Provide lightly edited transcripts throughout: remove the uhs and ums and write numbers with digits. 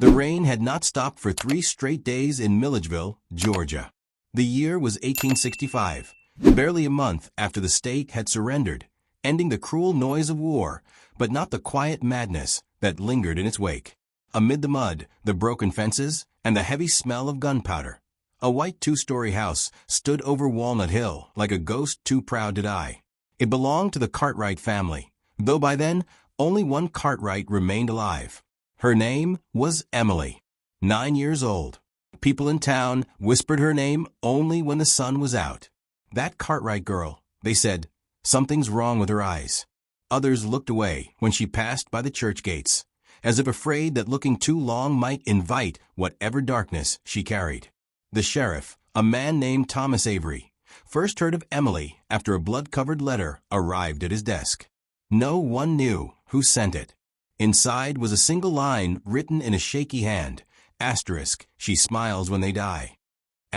The rain had not stopped for 3 straight days in Milledgeville, Georgia. The year was 1865, barely a month after the state had surrendered, ending the cruel noise of war, but not the quiet madness that lingered in its wake. Amid the mud, the broken fences, and the heavy smell of gunpowder, a white 2-story house stood over Walnut Hill like a ghost too proud to die. It belonged to the Cartwright family, though by then only one Cartwright remained alive. Her name was Emily, 9 years old. People in town whispered her name only when the sun was out. That Cartwright girl, they said, something's wrong with her eyes. Others looked away when she passed by the church gates, as if afraid that looking too long might invite whatever darkness she carried. The sheriff, a man named Thomas Avery, first heard of Emily after a blood-covered letter arrived at his desk. No one knew who sent it. Inside was a single line written in a shaky hand, *, she smiles when they die. *.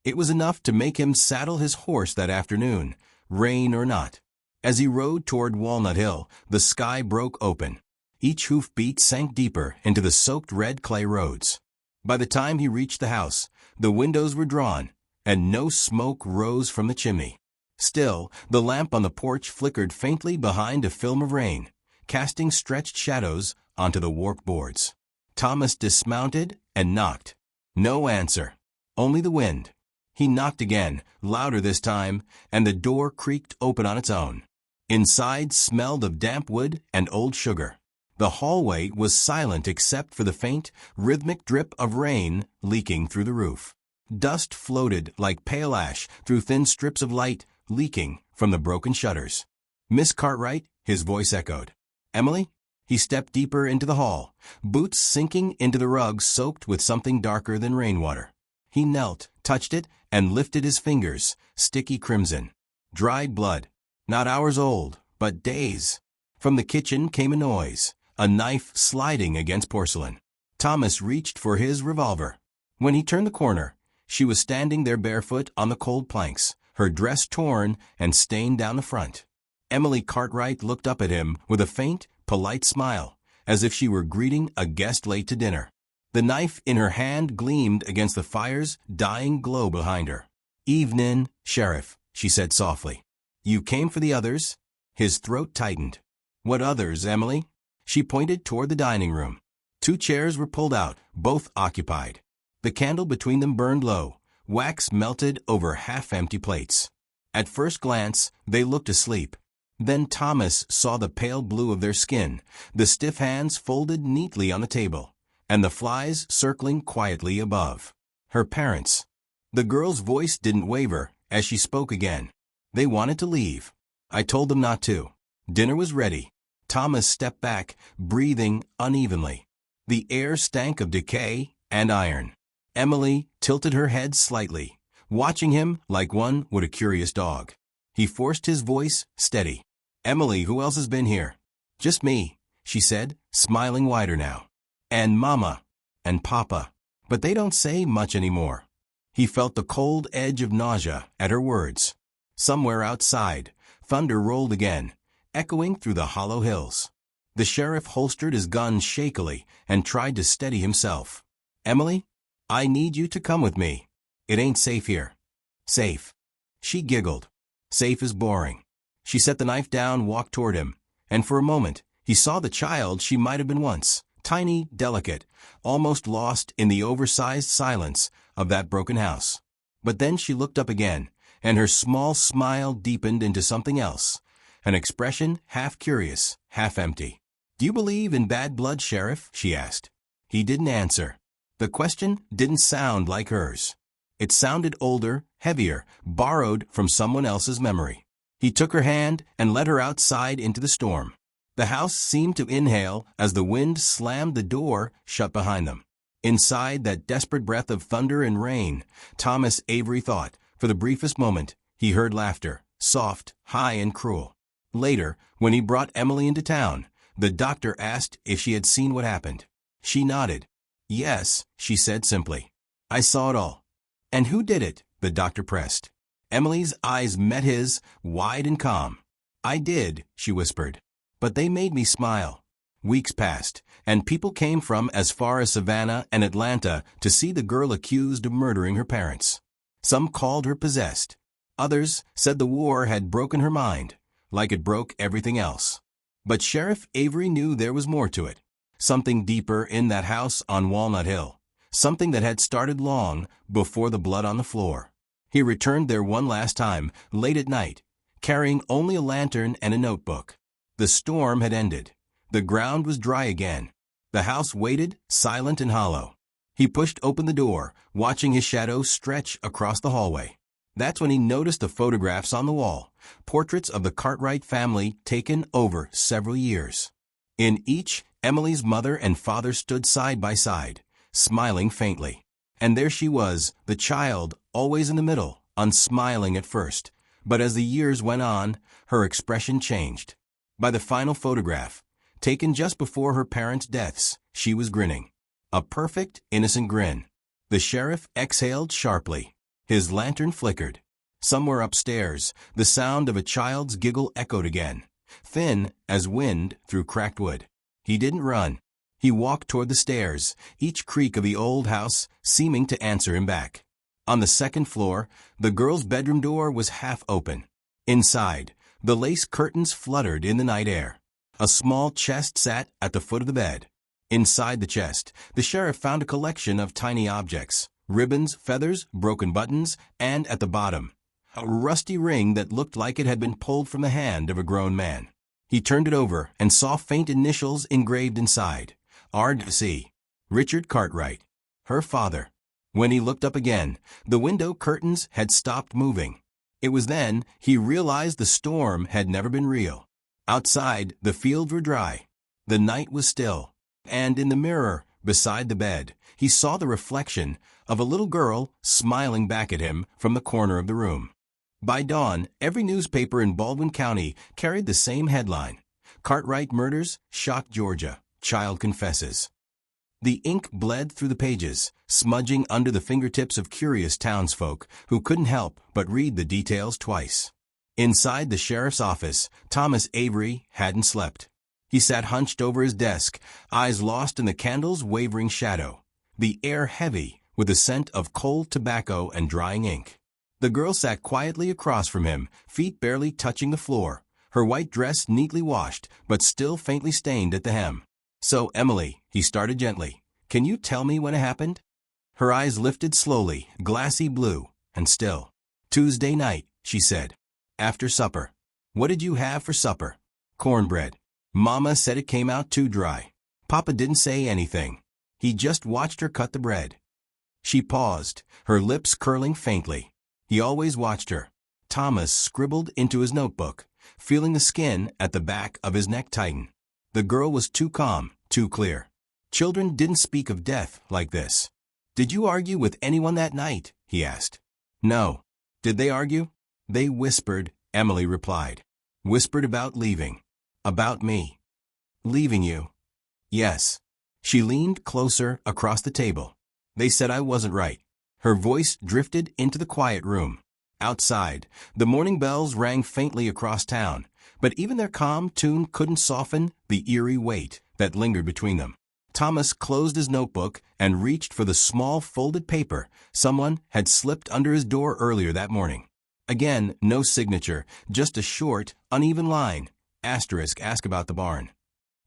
It was enough to make him saddle his horse that afternoon, rain or not. As he rode toward Walnut Hill, the sky broke open. Each hoofbeat sank deeper into the soaked red clay roads. By the time he reached the house, the windows were drawn, and no smoke rose from the chimney. Still, the lamp on the porch flickered faintly behind a film of rain, casting stretched shadows onto the warped boards. Thomas dismounted and knocked. No answer, only the wind. He knocked again, louder this time, and the door creaked open on its own. Inside smelled of damp wood and old sugar. The hallway was silent except for the faint, rhythmic drip of rain leaking through the roof. Dust floated like pale ash through thin strips of light leaking from the broken shutters. "Miss Cartwright," his voice echoed. "Emily?" He stepped deeper into the hall, boots sinking into the rug soaked with something darker than rainwater. He knelt, touched it, and lifted his fingers, sticky crimson. Dried blood. Not hours old, but days. From the kitchen came a noise, a knife sliding against porcelain. Thomas reached for his revolver. When he turned the corner, she was standing there barefoot on the cold planks, her dress torn and stained down the front. Emily Cartwright looked up at him with a faint, polite smile, as if she were greeting a guest late to dinner. The knife in her hand gleamed against the fire's dying glow behind her. "Evenin', Sheriff," she said softly. "You came for the others?" His throat tightened. "What others, Emily?" She pointed toward the dining room. 2 chairs were pulled out, both occupied. The candle between them burned low, wax melted over half-empty plates. At first glance, they looked asleep. Then Thomas saw the pale blue of their skin, the stiff hands folded neatly on the table, and the flies circling quietly above. Her parents. The girl's voice didn't waver as she spoke again. "They wanted to leave. I told them not to. Dinner was ready." Thomas stepped back, breathing unevenly. The air stank of decay and iron. Emily tilted her head slightly, watching him like one would a curious dog. He forced his voice steady. "Emily, who else has been here?" "Just me," she said, smiling wider now. "And Mama. And Papa. But they don't say much anymore." He felt the cold edge of nausea at her words. Somewhere outside, thunder rolled again, echoing through the hollow hills. The sheriff holstered his gun shakily and tried to steady himself. "Emily, I need you to come with me. It ain't safe here." "Safe." She giggled. "Safe is boring." She set the knife down, walked toward him, and for a moment he saw the child she might have been once, tiny, delicate, almost lost in the oversized silence of that broken house. But then she looked up again, and her small smile deepened into something else, an expression half curious, half empty. "Do you believe in bad blood, Sheriff?" she asked. He didn't answer. The question didn't sound like hers. It sounded older, heavier, borrowed from someone else's memory. He took her hand and led her outside into the storm. The house seemed to inhale as the wind slammed the door shut behind them. Inside that desperate breath of thunder and rain, Thomas Avery thought, for the briefest moment, he heard laughter, soft, high, and cruel. Later, when he brought Emily into town, the doctor asked if she had seen what happened. She nodded. "Yes," she said simply. "I saw it all." "And who did it?" the doctor pressed. Emily's eyes met his, wide and calm. "I did," she whispered. "But they made me smile. Weeks passed, and people came from as far as Savannah and Atlanta to see the girl accused of murdering her parents. Some called her possessed. Others said the war had broken her mind, like it broke everything else. But Sheriff Avery knew there was more to it. Something deeper in that house on Walnut Hill. Something that had started long before the blood on the floor. He returned there one last time, late at night, carrying only a lantern and a notebook. The storm had ended. The ground was dry again. The house waited, silent and hollow. He pushed open the door, watching his shadow stretch across the hallway. That's when he noticed the photographs on the wall, portraits of the Cartwright family taken over several years. In each, Emily's mother and father stood side by side, smiling faintly. And there she was, the child, always in the middle, unsmiling at first. But as the years went on, her expression changed. By the final photograph, taken just before her parents' deaths, she was grinning. A perfect, innocent grin. The sheriff exhaled sharply. His lantern flickered. Somewhere upstairs, the sound of a child's giggle echoed again, thin as wind through cracked wood. He didn't run. He walked toward the stairs, each creak of the old house seeming to answer him back. On the second floor, the girl's bedroom door was half open. Inside, the lace curtains fluttered in the night air. A small chest sat at the foot of the bed. Inside the chest, the sheriff found a collection of tiny objects, ribbons, feathers, broken buttons, and at the bottom, a rusty ring that looked like it had been pulled from the hand of a grown man. He turned it over and saw faint initials engraved inside. R.C. Richard Cartwright, her father. When he looked up again, the window curtains had stopped moving. It was then he realized the storm had never been real. Outside, the fields were dry. The night was still. And in the mirror, beside the bed, he saw the reflection of a little girl smiling back at him from the corner of the room. By dawn, every newspaper in Baldwin County carried the same headline. Cartwright murders shock Georgia. Child confesses. The ink bled through the pages, smudging under the fingertips of curious townsfolk who couldn't help but read the details twice. Inside the sheriff's office, Thomas Avery hadn't slept. He sat hunched over his desk, eyes lost in the candle's wavering shadow, the air heavy with the scent of cold tobacco and drying ink. The girl sat quietly across from him, feet barely touching the floor, her white dress neatly washed but still faintly stained at the hem. "So, Emily," he started gently, "can you tell me when it happened?" Her eyes lifted slowly, glassy blue, and still. "Tuesday night," she said. "After supper." "What did you have for supper?" "Cornbread. Mama said it came out too dry." Papa didn't say anything. He just watched her cut the bread. She paused, her lips curling faintly. He always watched her. Thomas scribbled into his notebook, feeling the skin at the back of his neck tighten. The girl was too calm, too clear. Children didn't speak of death like this. "Did you argue with anyone that night?" he asked. "No." "Did they argue?" "They whispered," Emily replied. "Whispered about leaving." "About me." "Leaving you?" "Yes." She leaned closer across the table. "They said I wasn't right." Her voice drifted into the quiet room. Outside, the morning bells rang faintly across town, but even their calm tune couldn't soften the eerie weight that lingered between them. Thomas closed his notebook and reached for the small folded paper someone had slipped under his door earlier that morning. Again, no signature, just a short, uneven line. Asterisk, ask about the barn.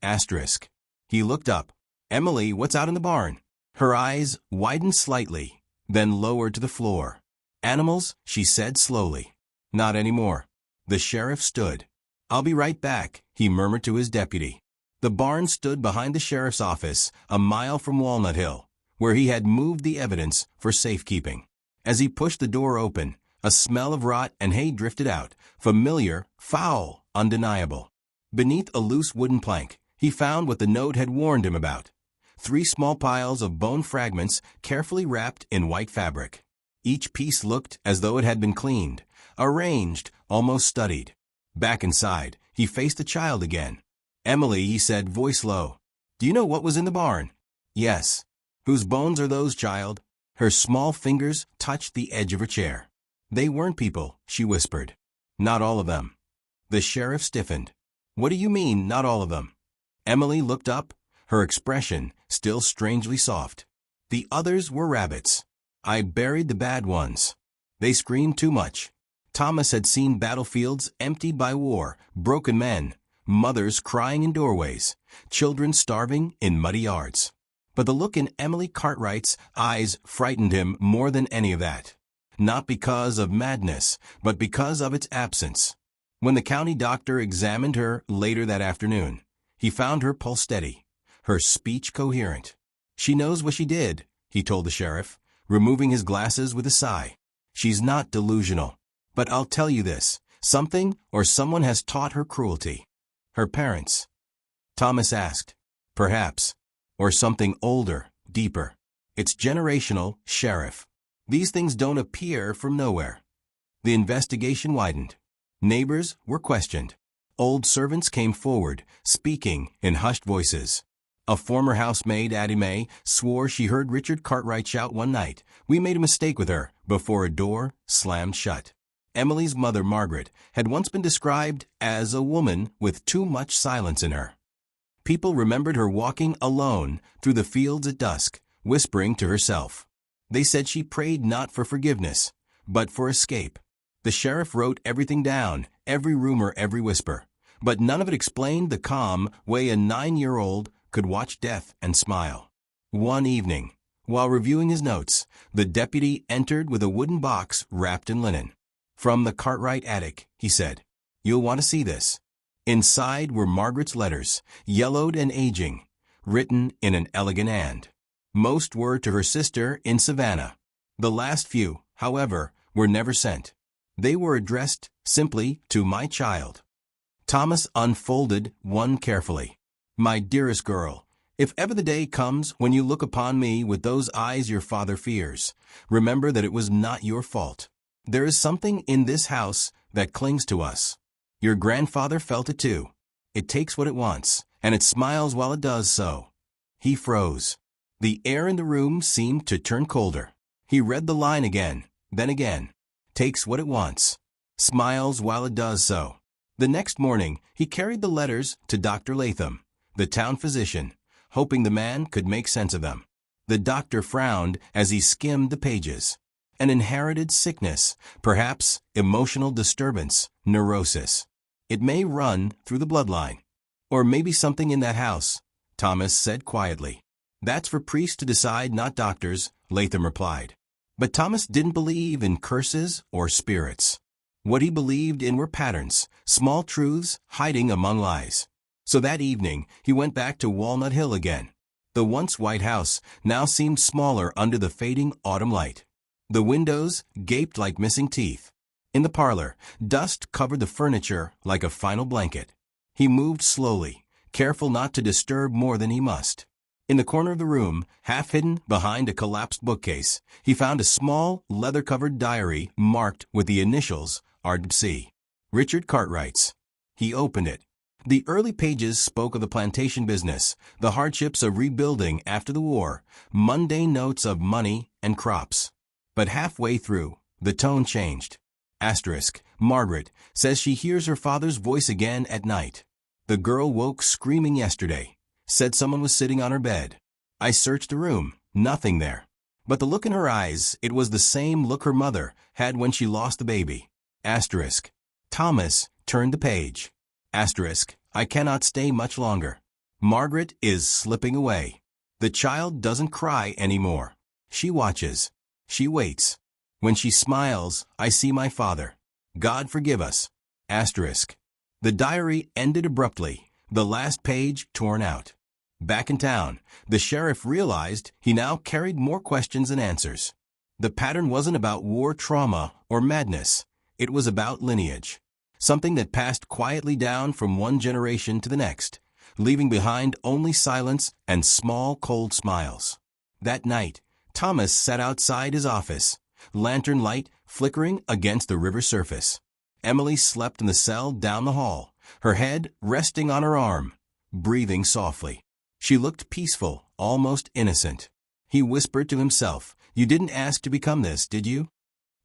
Asterisk. He looked up. "Emily, what's out in the barn?" Her eyes widened slightly, then lowered to the floor. "Animals," she said slowly. "Not anymore." The sheriff stood. "I'll be right back," he murmured to his deputy. The barn stood behind the sheriff's office, a mile from Walnut Hill, where he had moved the evidence for safekeeping. As he pushed the door open, a smell of rot and hay drifted out, familiar, foul, undeniable. Beneath a loose wooden plank, he found what the note had warned him about. 3 small piles of bone fragments carefully wrapped in white fabric. Each piece looked as though it had been cleaned, arranged, almost studied. Back inside, he faced the child again. "Emily," he said, voice low. "Do you know what was in the barn?" "Yes." "Whose bones are those, child?" Her small fingers touched the edge of her chair. "They weren't people," she whispered. "Not all of them." The sheriff stiffened. "What do you mean, not all of them?" Emily looked up, her expression still strangely soft. The others were rabbits. I buried the bad ones. They screamed too much. Thomas had seen battlefields emptied by war, broken men, mothers crying in doorways, children starving in muddy yards. But the look in Emily Cartwright's eyes frightened him more than any of that. Not because of madness, but because of its absence. When the county doctor examined her later that afternoon, he found her pulse steady, her speech coherent. "She knows what she did," he told the sheriff, removing his glasses with a sigh. "She's not delusional. But I'll tell you this, something or someone has taught her cruelty." "Her parents?" Thomas asked. "Perhaps. Or something older, deeper. It's generational, Sheriff. These things don't appear from nowhere." The investigation widened. Neighbors were questioned. Old servants came forward, speaking in hushed voices. A former housemaid, Addie Mae, swore she heard Richard Cartwright shout one night, "We made a mistake with her," before a door slammed shut. Emily's mother, Margaret, had once been described as a woman with too much silence in her. People remembered her walking alone through the fields at dusk, whispering to herself. They said she prayed not for forgiveness, but for escape. The sheriff wrote everything down, every rumor, every whisper, but none of it explained the calm way a 9-year-old could watch death and smile. One evening, while reviewing his notes, the deputy entered with a wooden box wrapped in linen. "From the Cartwright attic," he said. "You'll want to see this." Inside were Margaret's letters, yellowed and aging, written in an elegant hand. Most were to her sister in Savannah. The last few, however, were never sent. They were addressed simply to "my child." Thomas unfolded one carefully. "My dearest girl, if ever the day comes when you look upon me with those eyes your father fears, remember that it was not your fault. There is something in this house that clings to us. Your grandfather felt it too. It takes what it wants, and it smiles while it does so." He froze. The air in the room seemed to turn colder. He read the line again, then again. "Takes what it wants. Smiles while it does so." The next morning, he carried the letters to Dr. Latham, the town physician, hoping the man could make sense of them. The doctor frowned as he skimmed the pages. An inherited sickness, perhaps emotional disturbance, neurosis. It may run through the bloodline. Or maybe something in that house, Thomas said quietly. "That's for priests to decide, not doctors," Latham replied. But Thomas didn't believe in curses or spirits. What he believed in were patterns, small truths hiding among lies. So that evening, he went back to Walnut Hill again. The once white house now seemed smaller under the fading autumn light. The windows gaped like missing teeth. In the parlor, dust covered the furniture like a final blanket. He moved slowly, careful not to disturb more than he must. In the corner of the room, half hidden behind a collapsed bookcase, he found a small, leather-covered diary marked with the initials R.C. Richard Cartwright's. He opened it. The early pages spoke of the plantation business, the hardships of rebuilding after the war, mundane notes of money and crops. But halfway through, the tone changed. Margaret says she hears her father's voice again at night. The girl woke screaming yesterday. Said someone was sitting on her bed. I searched the room. Nothing there. But the look in her eyes, it was the same look her mother had when she lost the baby. Thomas turned the page. I cannot stay much longer. Margaret is slipping away. The child doesn't cry anymore. She watches. She waits. When she smiles, I see my father. God forgive us. The diary ended abruptly, the last page torn out. Back in town, the sheriff realized he now carried more questions than answers. The pattern wasn't about war trauma or madness. It was about lineage. Something that passed quietly down from one generation to the next, leaving behind only silence and small, cold smiles. That night, Thomas sat outside his office, lantern light flickering against the river surface. Emily slept in the cell down the hall, her head resting on her arm, breathing softly. She looked peaceful, almost innocent. He whispered to himself, "You didn't ask to become this, did you?"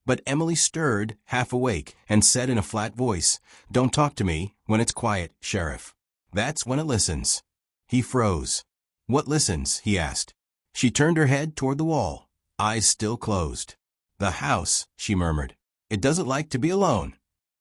But Emily stirred, half awake, and said in a flat voice, "Don't talk to me when it's quiet, Sheriff. That's when it listens." He froze. "What listens?" he asked. She turned her head toward the wall, eyes still closed. "The house," she murmured. "It doesn't like to be alone."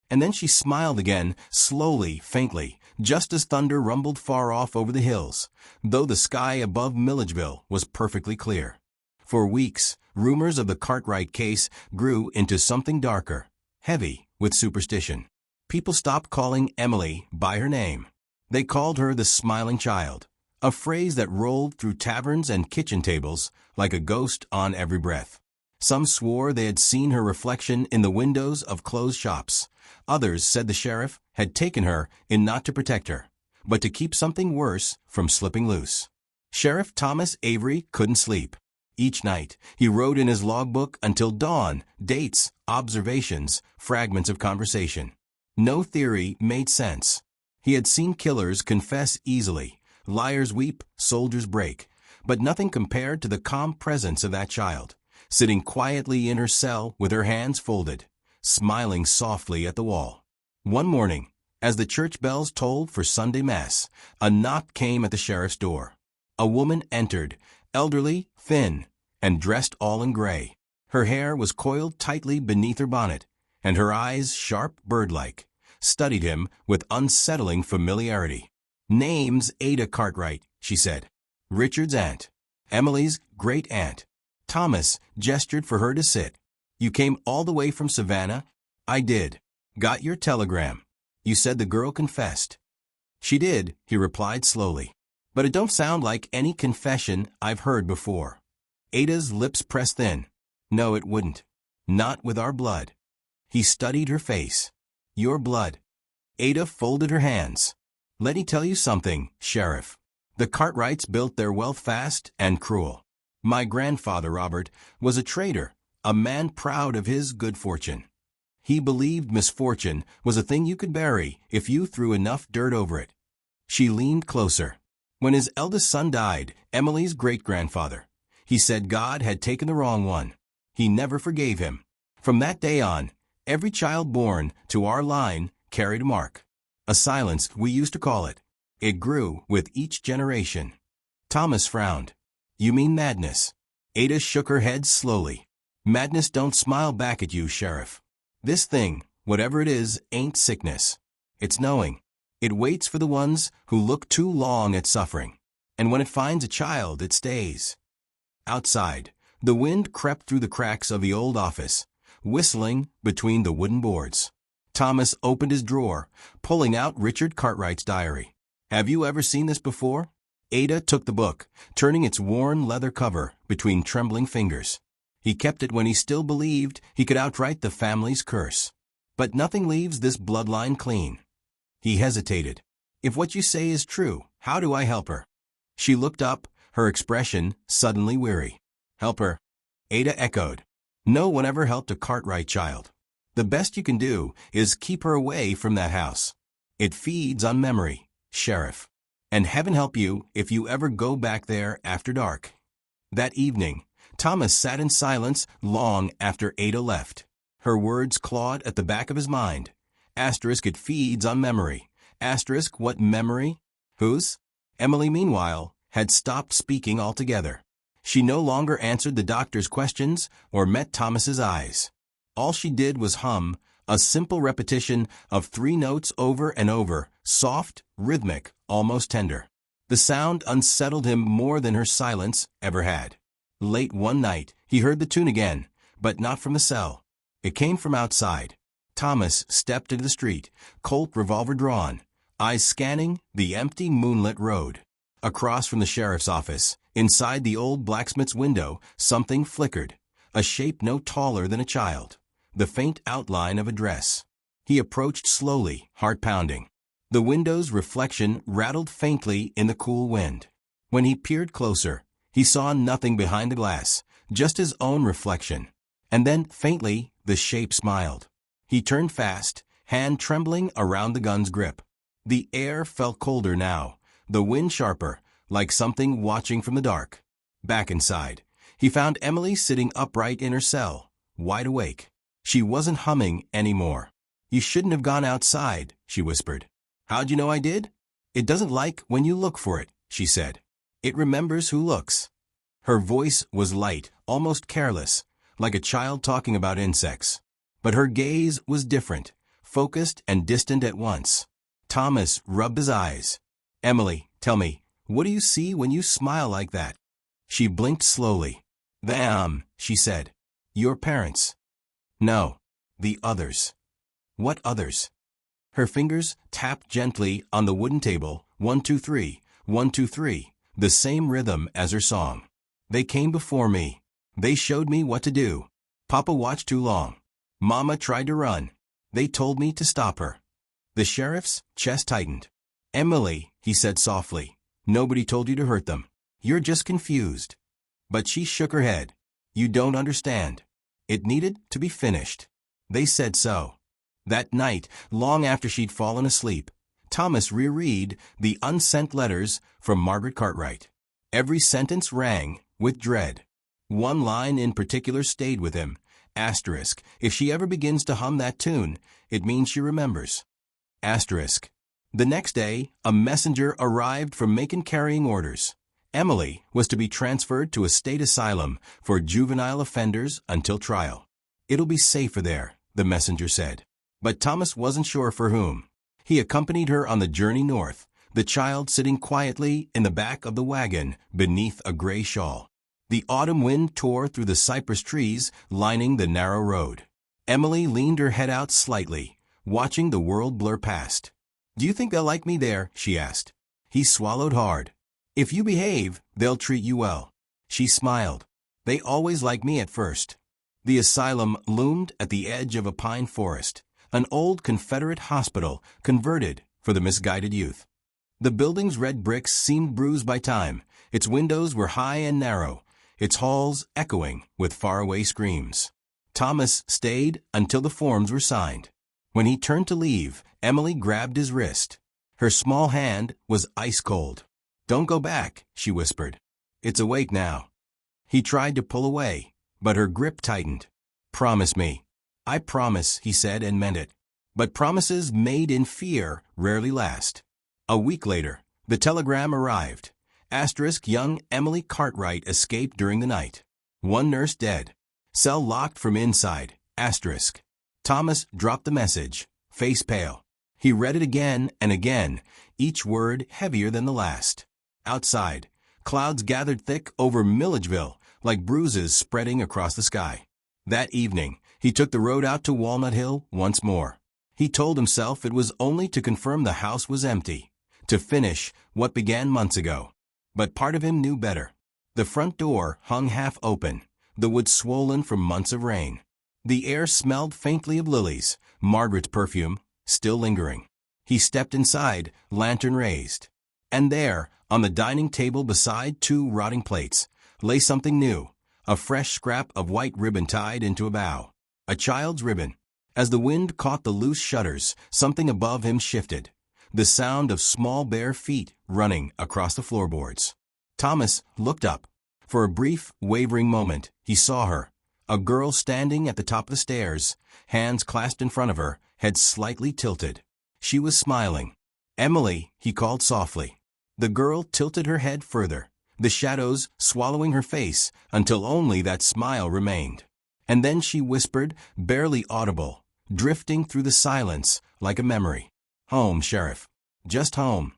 And then she smiled again, slowly, faintly, just as thunder rumbled far off over the hills, though the sky above Milledgeville was perfectly clear. For weeks, rumors of the Cartwright case grew into something darker, heavy with superstition. People stopped calling Emily by her name. They called her the smiling child, a phrase that rolled through taverns and kitchen tables like a ghost on every breath. Some swore they had seen her reflection in the windows of closed shops. Others said the sheriff had taken her in not to protect her, but to keep something worse from slipping loose. Sheriff Thomas Avery couldn't sleep. Each night, he wrote in his logbook until dawn, dates, observations, fragments of conversation. No theory made sense. He had seen killers confess easily, liars weep, soldiers break, but nothing compared to the calm presence of that child, sitting quietly in her cell with her hands folded, smiling softly at the wall. One morning, as the church bells tolled for Sunday Mass, a knock came at the sheriff's door. A woman entered, elderly, thin, and dressed all in gray. Her hair was coiled tightly beneath her bonnet, and her eyes, sharp, bird-like, studied him with unsettling familiarity. "Name's Ada Cartwright," she said. "Richard's aunt. Emily's great-aunt." Thomas gestured for her to sit. "You came all the way from Savannah?" "I did. Got your telegram. You said the girl confessed." "She did," he replied slowly. "But it don't sound like any confession I've heard before." Ada's lips pressed thin. "No, it wouldn't. Not with our blood." He studied her face. "Your blood." Ada folded her hands. "Let me tell you something, Sheriff. The Cartwrights built their wealth fast and cruel. My grandfather, Robert, was a trader, a man proud of his good fortune. He believed misfortune was a thing you could bury if you threw enough dirt over it." She leaned closer. "When his eldest son died, Emily's great-grandfather, he said God had taken the wrong one. He never forgave him. From that day on, every child born to our line carried a mark. A silence, we used to call it. It grew with each generation." Thomas frowned. "You mean madness?" Ada shook her head slowly. "Madness don't smile back at you, Sheriff. This thing, whatever it is, ain't sickness. It's knowing. It waits for the ones who look too long at suffering. And when it finds a child, it stays." Outside, the wind crept through the cracks of the old office, whistling between the wooden boards. Thomas opened his drawer, pulling out Richard Cartwright's diary. "Have you ever seen this before?" Ada took the book, turning its worn leather cover between trembling fingers. He kept it when he still believed he could outright the family's curse. "But nothing leaves this bloodline clean." He hesitated. "If what you say is true, how do I help her?" She looked up, her expression suddenly weary. "Help her?" Ada echoed. "No one ever helped a Cartwright child. The best you can do is keep her away from that house. It feeds on memory, Sheriff. And heaven help you if you ever go back there after dark." That evening, Thomas sat in silence long after Ada left. Her words clawed at the back of his mind. Asterisk, it feeds on memory. Asterisk, what memory? Whose? Emily, meanwhile, had stopped speaking altogether. She no longer answered the doctor's questions or met Thomas's eyes. All she did was hum, a simple repetition of 3 notes over and over, soft, rhythmic, almost tender. The sound unsettled him more than her silence ever had. Late one night, he heard the tune again, but not from the cell. It came from outside. Thomas stepped into the street, Colt revolver drawn, eyes scanning the empty moonlit road. Across from the sheriff's office, inside the old blacksmith's window, something flickered, a shape no taller than a child, the faint outline of a dress. He approached slowly, heart pounding. The window's reflection rattled faintly in the cool wind. When he peered closer, he saw nothing behind the glass, just his own reflection. And then, faintly, the shape smiled. He turned fast, hand trembling around the gun's grip. The air felt colder now, the wind sharper, like something watching from the dark. Back inside, he found Emily sitting upright in her cell, wide awake. She wasn't humming anymore. "You shouldn't have gone outside," she whispered. "How'd you know I did?" "It doesn't like when you look for it," she said. It remembers who looks. Her voice was light, almost careless, like a child talking about insects. But her gaze was different, focused and distant at once. Thomas rubbed his eyes. Emily, tell me, what do you see when you smile like that? She blinked slowly. She said. Your parents. No, the others. What others? Her fingers tapped gently on the wooden table, 1, 2, 3, 1, 2, 3, the same rhythm as her song. They came before me. They showed me what to do. Papa watched too long. Mama tried to run. They told me to stop her. The sheriff's chest tightened. Emily, he said softly, nobody told you to hurt them. You're just confused. But she shook her head. You don't understand. It needed to be finished. They said so. That night, long after she'd fallen asleep, Thomas reread the unsent letters from Margaret Cartwright. Every sentence rang with dread. One line in particular stayed with him. Asterisk, if she ever begins to hum that tune, it means she remembers. Asterisk. The next day, a messenger arrived from Macon carrying orders. Emily was to be transferred to a state asylum for juvenile offenders until trial. It'll be safer there, the messenger said. But Thomas wasn't sure for whom. He accompanied her on the journey north, the child sitting quietly in the back of the wagon beneath a gray shawl. The autumn wind tore through the cypress trees lining the narrow road. Emily leaned her head out slightly, watching the world blur past. Do you think they'll like me there? She asked. He swallowed hard. If you behave, they'll treat you well. She smiled. They always like me at first. The asylum loomed at the edge of a pine forest, an old Confederate hospital converted for the misguided youth. The building's red bricks seemed bruised by time. Its windows were high and narrow, its halls echoing with faraway screams. Thomas stayed until the forms were signed. When he turned to leave, Emily grabbed his wrist. Her small hand was ice cold. Don't go back, she whispered. It's awake now. He tried to pull away, but her grip tightened. Promise me. I promise, he said and meant it. But promises made in fear rarely last. A week later, the telegram arrived. Asterisk, young Emily Cartwright escaped during the night. One nurse dead. Cell locked from inside. Asterisk. Thomas dropped the message, face pale. He read it again and again, each word heavier than the last. Outside, clouds gathered thick over Milledgeville, like bruises spreading across the sky. That evening, he took the road out to Walnut Hill once more. He told himself it was only to confirm the house was empty, to finish what began months ago. But part of him knew better. The front door hung half open, the wood swollen from months of rain. The air smelled faintly of lilies, Margaret's perfume still lingering. He stepped inside, lantern raised. And there, on the dining table beside two rotting plates, lay something new, a fresh scrap of white ribbon tied into a bough. A child's ribbon. As the wind caught the loose shutters, something above him shifted. The sound of small bare feet running across the floorboards. Thomas looked up. For a brief, wavering moment, he saw her. A girl standing at the top of the stairs, hands clasped in front of her, head slightly tilted. She was smiling. Emily, he called softly. The girl tilted her head further, the shadows swallowing her face until only that smile remained. And then she whispered, barely audible, drifting through the silence like a memory. Home, Sheriff. Just home.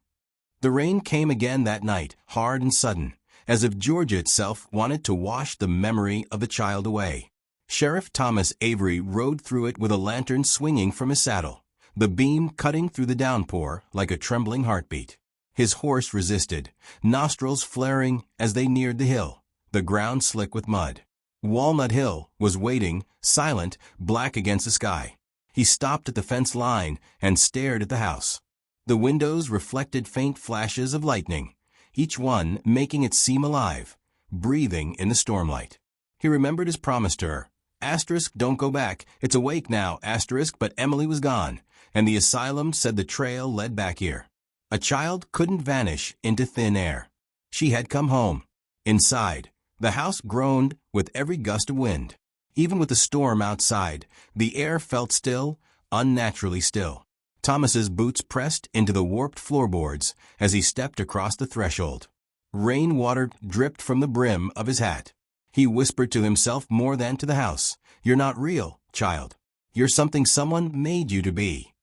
The rain came again that night, hard and sudden, as if Georgia itself wanted to wash the memory of the child away. Sheriff Thomas Avery rode through it with a lantern swinging from his saddle, the beam cutting through the downpour like a trembling heartbeat. His horse resisted, nostrils flaring as they neared the hill, the ground slick with mud. Walnut Hill was waiting, silent, black against the sky. He stopped at the fence line and stared at the house. The windows reflected faint flashes of lightning, each one making it seem alive, breathing in the stormlight. He remembered his promise to her. Asterisk, don't go back. It's awake now, asterisk, but Emily was gone, and the asylum said the trail led back here. A child couldn't vanish into thin air. She had come home. Inside, the house groaned with every gust of wind. Even with the storm outside, the air felt still, unnaturally still. Thomas's boots pressed into the warped floorboards as he stepped across the threshold. Rainwater dripped from the brim of his hat. He whispered to himself more than to the house, "You're not real, child. You're something someone made you to be."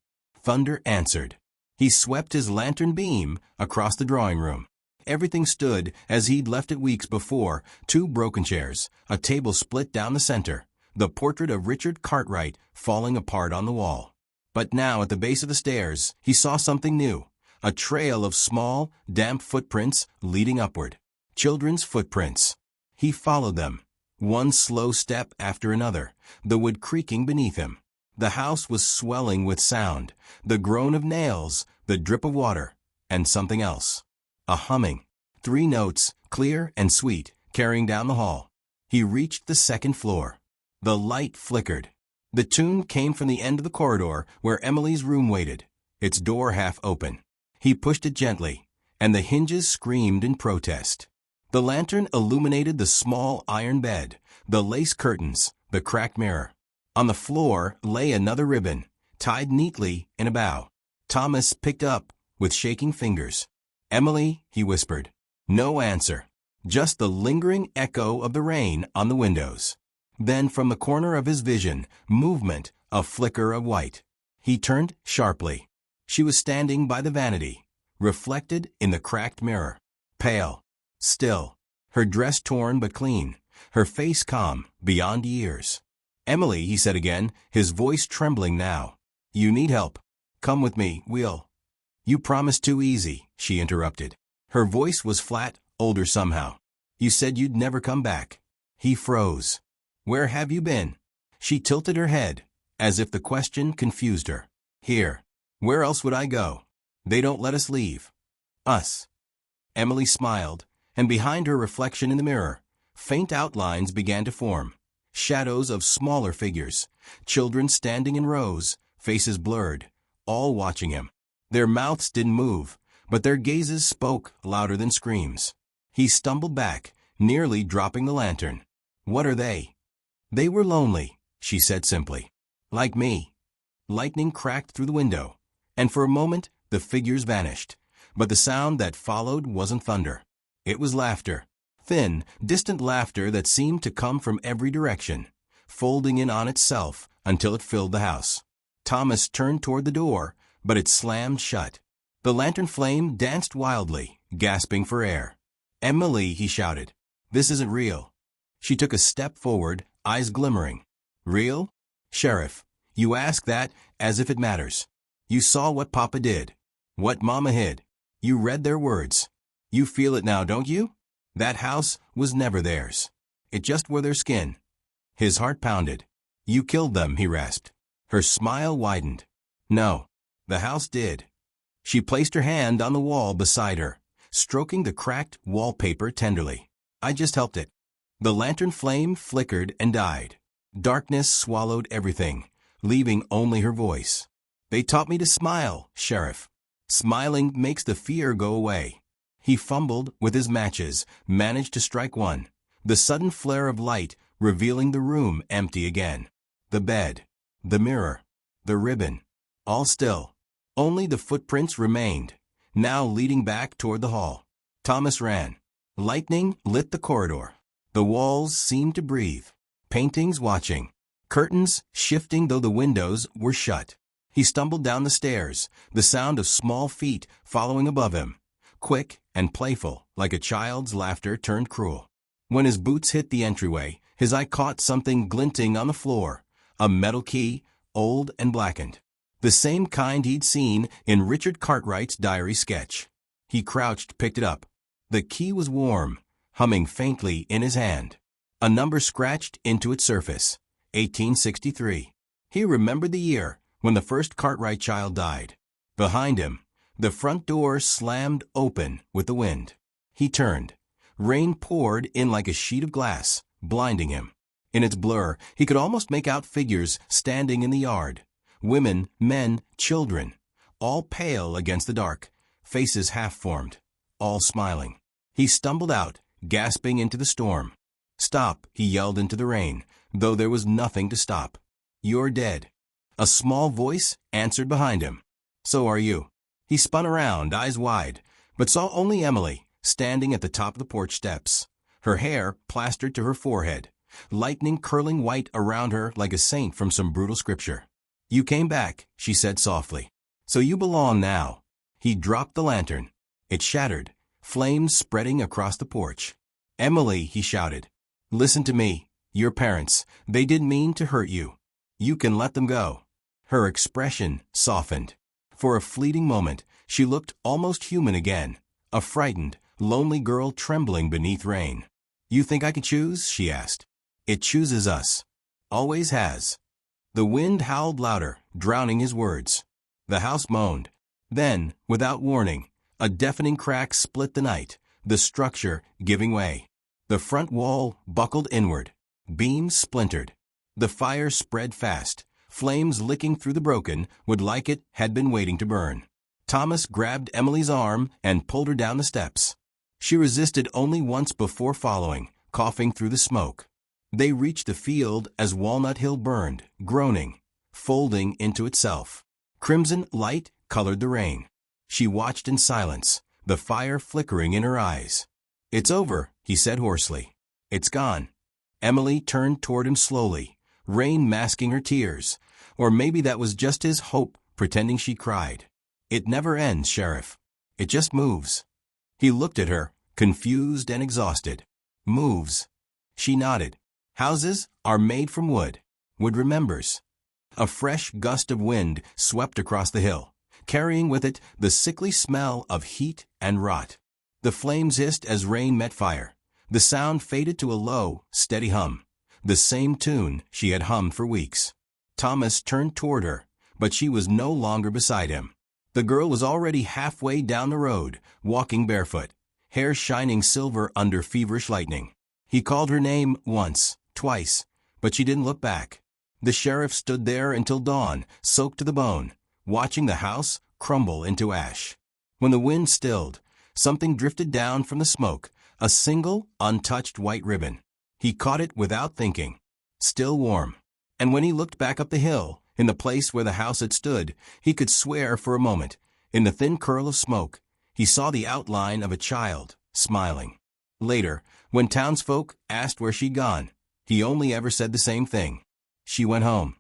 Thunder answered. He swept his lantern beam across the drawing room. Everything stood as he'd left it weeks before, 2 broken chairs, a table split down the center, the portrait of Richard Cartwright falling apart on the wall. But now at the base of the stairs, he saw something new, a trail of small, damp footprints leading upward. Children's footprints. He followed them, one slow step after another, the wood creaking beneath him. The house was swelling with sound, the groan of nails, the drip of water, and something else. A humming. 3 notes, clear and sweet, carrying down the hall. He reached the 2nd floor. The light flickered. The tune came from the end of the corridor where Emily's room waited, its door half open. He pushed it gently, and the hinges screamed in protest. The lantern illuminated the small iron bed, the lace curtains, the cracked mirror. On the floor lay another ribbon, tied neatly in a bow. Thomas picked up with shaking fingers. "Emily," he whispered. No answer, just the lingering echo of the rain on the windows. Then from the corner of his vision, movement, a flicker of white. He turned sharply. She was standing by the vanity, reflected in the cracked mirror. Pale, still, her dress torn but clean, her face calm beyond years. "Emily," he said again, his voice trembling now. "You need help. Come with me, we'll—" "You promised too easy," she interrupted. Her voice was flat, older somehow. "You said you'd never come back." He froze. "Where have you been?" She tilted her head, as if the question confused her. "Here. Where else would I go? They don't let us leave." "Us." Emily smiled, and behind her reflection in the mirror, faint outlines began to form. Shadows of smaller figures, children standing in rows, faces blurred, all watching him. Their mouths didn't move, but their gazes spoke louder than screams. He stumbled back, nearly dropping the lantern. "What are they?" "They were lonely," she said simply. "Like me." Lightning cracked through the window, and for a moment the figures vanished. But the sound that followed wasn't thunder. It was laughter. Thin, distant laughter that seemed to come from every direction, folding in on itself until it filled the house. Thomas turned toward the door, but it slammed shut. The lantern flame danced wildly, gasping for air. "Emily," he shouted, "this isn't real." She took a step forward, eyes glimmering. "Real? Sheriff, you ask that as if it matters. You saw what Papa did, what Mama hid. You read their words. You feel it now, don't you? That house was never theirs. It just wore their skin." His heart pounded. "You killed them," he rasped. Her smile widened. "No, the house did." She placed her hand on the wall beside her, stroking the cracked wallpaper tenderly. "I just helped it." The lantern flame flickered and died. Darkness swallowed everything, leaving only her voice. "They taught me to smile, Sheriff. Smiling makes the fear go away." He fumbled with his matches, managed to strike one. The sudden flare of light revealing the room empty again. The bed, the mirror, the ribbon, all still. Only the footprints remained, now leading back toward the hall. Thomas ran. Lightning lit the corridor. The walls seemed to breathe. Paintings watching. Curtains shifting though the windows were shut. He stumbled down the stairs, the sound of small feet following above him. Quick and playful, like a child's laughter turned cruel. When his boots hit the entryway, his eye caught something glinting on the floor. A metal key, old and blackened. The same kind he'd seen in Richard Cartwright's diary sketch. He crouched, picked it up. The key was warm, humming faintly in his hand. A number scratched into its surface. 1863. He remembered the year when the first Cartwright child died. Behind him, the front door slammed open with the wind. He turned. Rain poured in like a sheet of glass, blinding him. In its blur, he could almost make out figures standing in the yard. Women, men, children, all pale against the dark, faces half-formed, all smiling. He stumbled out, gasping into the storm. "Stop," he yelled into the rain, though there was nothing to stop. "You're dead." A small voice answered behind him. So are you. He spun around, eyes wide, but saw only Emily, standing at the top of the porch steps, her hair plastered to her forehead, lightning curling white around her like a saint from some brutal scripture. "You came back," she said softly. "So you belong now." He dropped the lantern. It shattered, flames spreading across the porch. "Emily," he shouted, "listen to me. Your parents, they didn't mean to hurt you. You can let them go." Her expression softened. For a fleeting moment, she looked almost human again, a frightened, lonely girl trembling beneath rain. "You think I can choose?" she asked. "It chooses us. Always has." The wind howled louder, drowning his words. The house moaned. Then, without warning, a deafening crack split the night, the structure giving way. The front wall buckled inward. Beams splintered. The fire spread fast. Flames licking through the broken would like it had been waiting to burn. Thomas grabbed Emily's arm and pulled her down the steps. She resisted only once before following, coughing through the smoke. They reached the field as Walnut Hill burned, groaning, folding into itself. Crimson light colored the rain. She watched in silence, the fire flickering in her eyes. "It's over," he said hoarsely. "It's gone." Emily turned toward him slowly, rain masking her tears, or maybe that was just his hope pretending she cried. "It never ends, Sheriff. It just moves." He looked at her, confused and exhausted. "Moves." She nodded. "Houses are made from wood. Wood remembers." A fresh gust of wind swept across the hill, carrying with it the sickly smell of heat and rot. The flames hissed as rain met fire. The sound faded to a low, steady hum, the same tune she had hummed for weeks. Thomas turned toward her, but she was no longer beside him. The girl was already halfway down the road, walking barefoot, hair shining silver under feverish lightning. He called her name once, twice, but she didn't look back. The sheriff stood there until dawn, soaked to the bone, watching the house crumble into ash. When the wind stilled, something drifted down from the smoke, a single, untouched white ribbon. He caught it without thinking. Still warm. And when he looked back up the hill, in the place where the house had stood, he could swear for a moment, in the thin curl of smoke, he saw the outline of a child, smiling. Later, when townsfolk asked where she'd gone, he only ever said the same thing. She went home.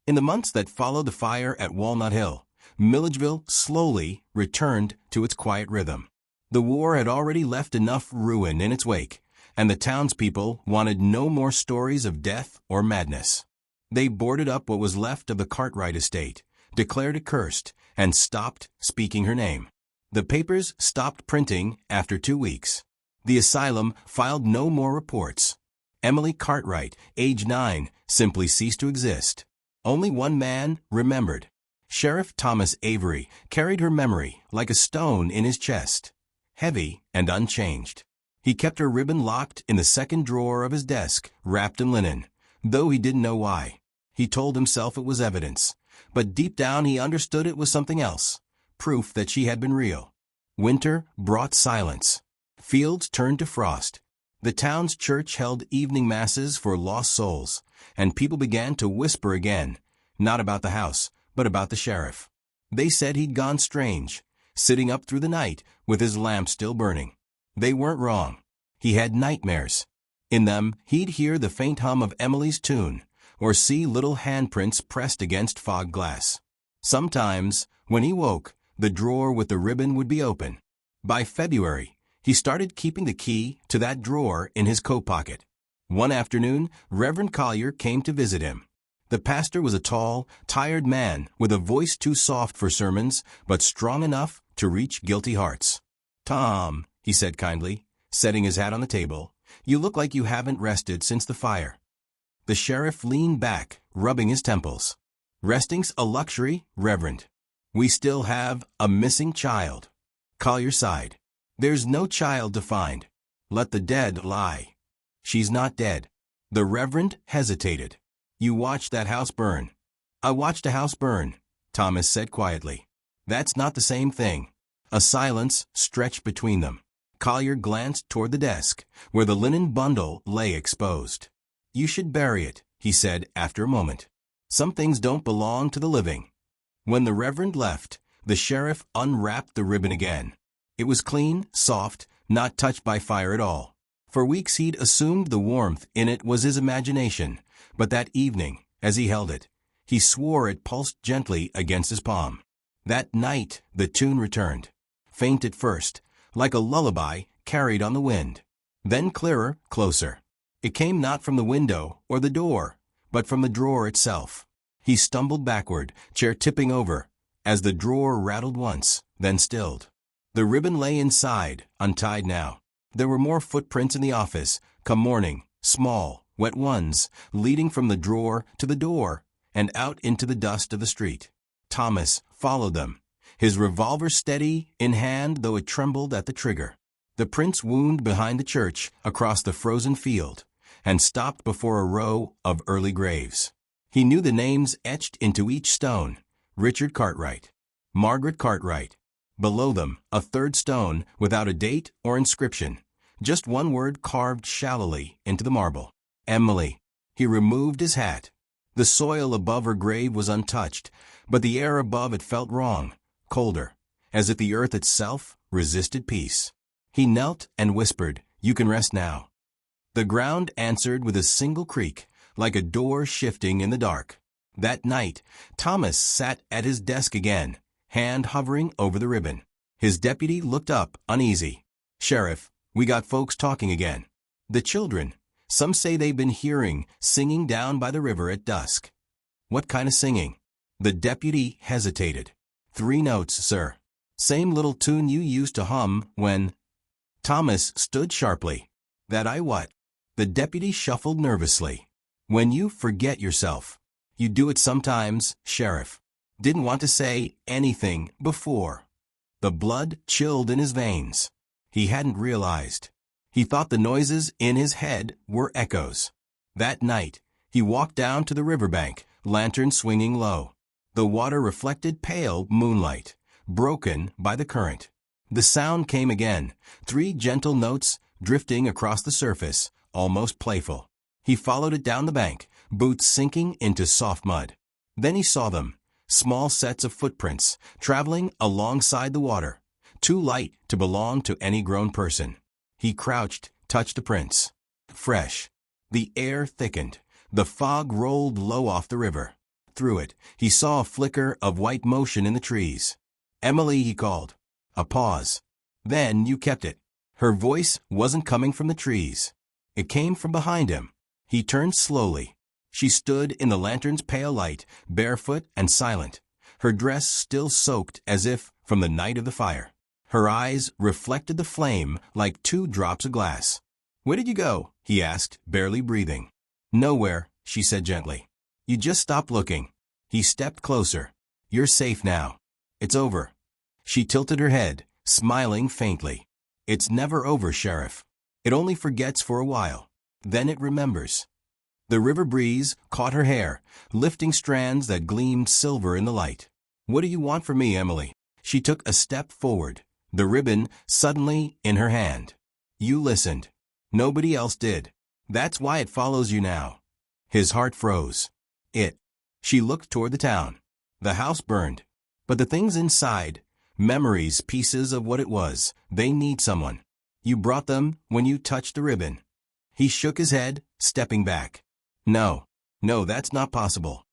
In the months that followed the fire at Walnut Hill, Milledgeville slowly returned to its quiet rhythm. The war had already left enough ruin in its wake, and the townspeople wanted no more stories of death or madness. They boarded up what was left of the Cartwright estate, declared it cursed, and stopped speaking her name. The papers stopped printing after 2 weeks. The asylum filed no more reports. Emily Cartwright, age 9, simply ceased to exist. Only one man remembered. Sheriff Thomas Avery carried her memory like a stone in his chest, heavy and unchanged. He kept her ribbon locked in the second drawer of his desk, wrapped in linen, though he didn't know why. He told himself it was evidence, but deep down he understood it was something else, proof that she had been real. Winter brought silence. Fields turned to frost. The town's church held evening masses for lost souls, and people began to whisper again, not about the house, but about the sheriff. They said he'd gone strange, sitting up through the night with his lamp still burning. They weren't wrong. He had nightmares. In them, he'd hear the faint hum of Emily's tune, or see little handprints pressed against fog glass. Sometimes, when he woke, the drawer with the ribbon would be open. By February, he started keeping the key to that drawer in his coat pocket. One afternoon, Reverend Collier came to visit him. The pastor was a tall, tired man with a voice too soft for sermons, but strong enough to reach guilty hearts. "Tom," he said kindly, setting his hat on the table, "you look like you haven't rested since the fire." The sheriff leaned back, rubbing his temples. "Resting's a luxury, Reverend. We still have a missing child." Collier sighed. "There's no child to find. Let the dead lie." "She's not dead." The Reverend hesitated. "You watched that house burn." "I watched a house burn," Thomas said quietly. "That's not the same thing." A silence stretched between them. Collier glanced toward the desk, where the linen bundle lay exposed. "You should bury it," he said after a moment. "Some things don't belong to the living." When the Reverend left, The sheriff unwrapped the ribbon again. It was clean, soft, not touched by fire at all. For weeks he'd assumed the warmth in it was his imagination, but that evening, as he held it, he swore it pulsed gently against his palm. That night the tune returned, faint at first, like a lullaby carried on the wind. Then clearer, closer. It came not from the window or the door, but from the drawer itself. He stumbled backward, chair tipping over, as the drawer rattled once, then stilled. The ribbon lay inside, untied now. There were more footprints in the office, come morning, small, wet ones, leading from the drawer to the door, and out into the dust of the street. Thomas followed them, his revolver steady in hand though it trembled at the trigger. The prints wound behind the church, across the frozen field, and stopped before a row of early graves. He knew the names etched into each stone: Richard Cartwright, Margaret Cartwright. Below them, a third stone without a date or inscription, just one word carved shallowly into the marble: Emily. He removed his hat. The soil above her grave was untouched, but the air above it felt wrong, colder, as if the earth itself resisted peace. He knelt and whispered, "You can rest now." The ground answered with a single creak, like a door shifting in the dark. That night, Thomas sat at his desk again, hand hovering over the ribbon. His deputy looked up, uneasy. "Sheriff, we got folks talking again. The children. Some say they've been hearing singing down by the river at dusk." "What kind of singing?" The deputy hesitated. "3 notes, sir. Same little tune you used to hum when—" Thomas stood sharply. "That I what?" The deputy shuffled nervously. "When you forget yourself. You do it sometimes, Sheriff." Didn't want to say anything before. The blood chilled in his veins. He hadn't realized. He thought the noises in his head were echoes. That night, he walked down to the riverbank, lantern swinging low. The water reflected pale moonlight, broken by the current. The sound came again, 3 gentle notes drifting across the surface, almost playful. He followed it down the bank, boots sinking into soft mud. Then he saw them, small sets of footprints, traveling alongside the water, too light to belong to any grown person. He crouched, touched the prints. Fresh. The air thickened. The fog rolled low off the river. Through it, he saw a flicker of white motion in the trees. "Emily," he called. A pause. "Then you kept it." Her voice wasn't coming from the trees. It came from behind him. He turned slowly. She stood in the lantern's pale light, barefoot and silent, her dress still soaked as if from the night of the fire. Her eyes reflected the flame like 2 drops of glass. "Where did you go?" he asked, barely breathing. "Nowhere," she said gently. "You just stopped looking." He stepped closer. "You're safe now. It's over." She tilted her head, smiling faintly. "It's never over, Sheriff. It only forgets for a while. Then it remembers." The river breeze caught her hair, lifting strands that gleamed silver in the light. "What do you want from me, Emily?" She took a step forward, the ribbon suddenly in her hand. "You listened. Nobody else did. That's why it follows you now." His heart froze. She looked toward the town. The house burned. But the things inside, memories, pieces of what it was, they need someone. You brought them when you touched the ribbon. He shook his head, stepping back. No, that's not possible."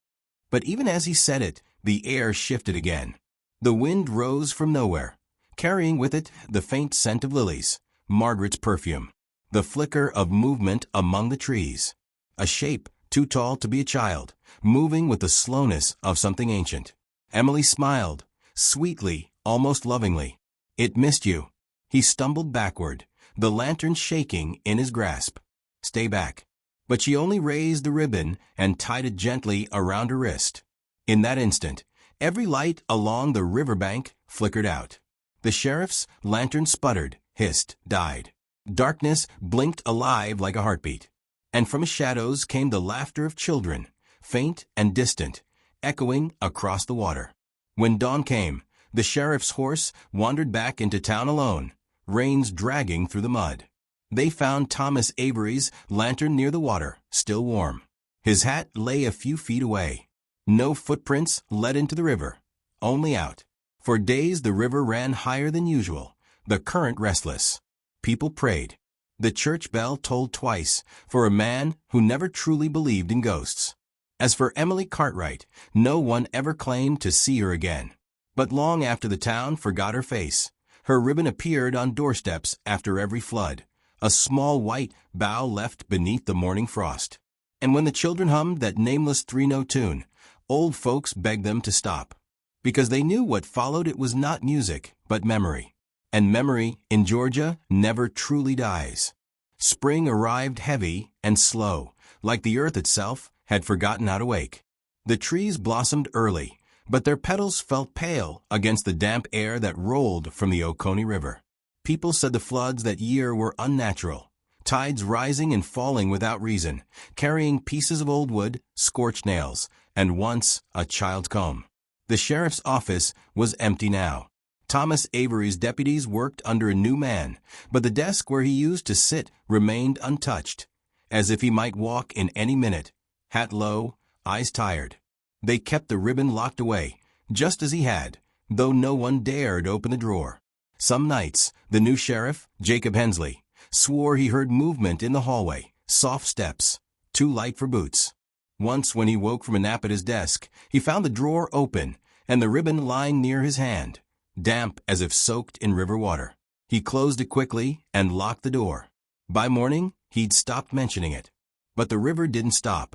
But even as he said it, the air shifted again. The wind rose from nowhere, carrying with it the faint scent of lilies, Margaret's perfume, the flicker of movement among the trees. A shape too tall to be a child, moving with the slowness of something ancient. Emily smiled, sweetly, almost lovingly. "It missed you." He stumbled backward, the lantern shaking in his grasp. "Stay back." But she only raised the ribbon and tied it gently around her wrist. In that instant, every light along the riverbank flickered out. The sheriff's lantern sputtered, hissed, died. Darkness blinked alive like a heartbeat. And from shadows came the laughter of children, faint and distant, echoing across the water. When dawn came, the sheriff's horse wandered back into town alone, reins dragging through the mud. They found Thomas Avery's lantern near the water, still warm. His hat lay a few feet away. No footprints led into the river, only out. For days the river ran higher than usual, the current restless. People prayed. The church bell tolled twice for a man who never truly believed in ghosts. As for Emily Cartwright, no one ever claimed to see her again. But long after the town forgot her face, her ribbon appeared on doorsteps after every flood, a small white bough left beneath the morning frost. And when the children hummed that nameless three-note tune, old folks begged them to stop. Because they knew what followed it was not music, but memory. And memory, in Georgia, never truly dies. Spring arrived heavy and slow, like the earth itself had forgotten how to wake. The trees blossomed early, but their petals felt pale against the damp air that rolled from the Oconee River. People said the floods that year were unnatural, tides rising and falling without reason, carrying pieces of old wood, scorched nails, and once a child's comb. The sheriff's office was empty now. Thomas Avery's deputies worked under a new man, but the desk where he used to sit remained untouched, as if he might walk in any minute, hat low, eyes tired. They kept the ribbon locked away, just as he had, though no one dared open the drawer. Some nights, the new sheriff, Jacob Hensley, swore he heard movement in the hallway, soft steps, too light for boots. Once when he woke from a nap at his desk, he found the drawer open and the ribbon lying near his hand, damp as if soaked in river water. He closed it quickly and locked the door. By morning, he'd stopped mentioning it. But the river didn't stop.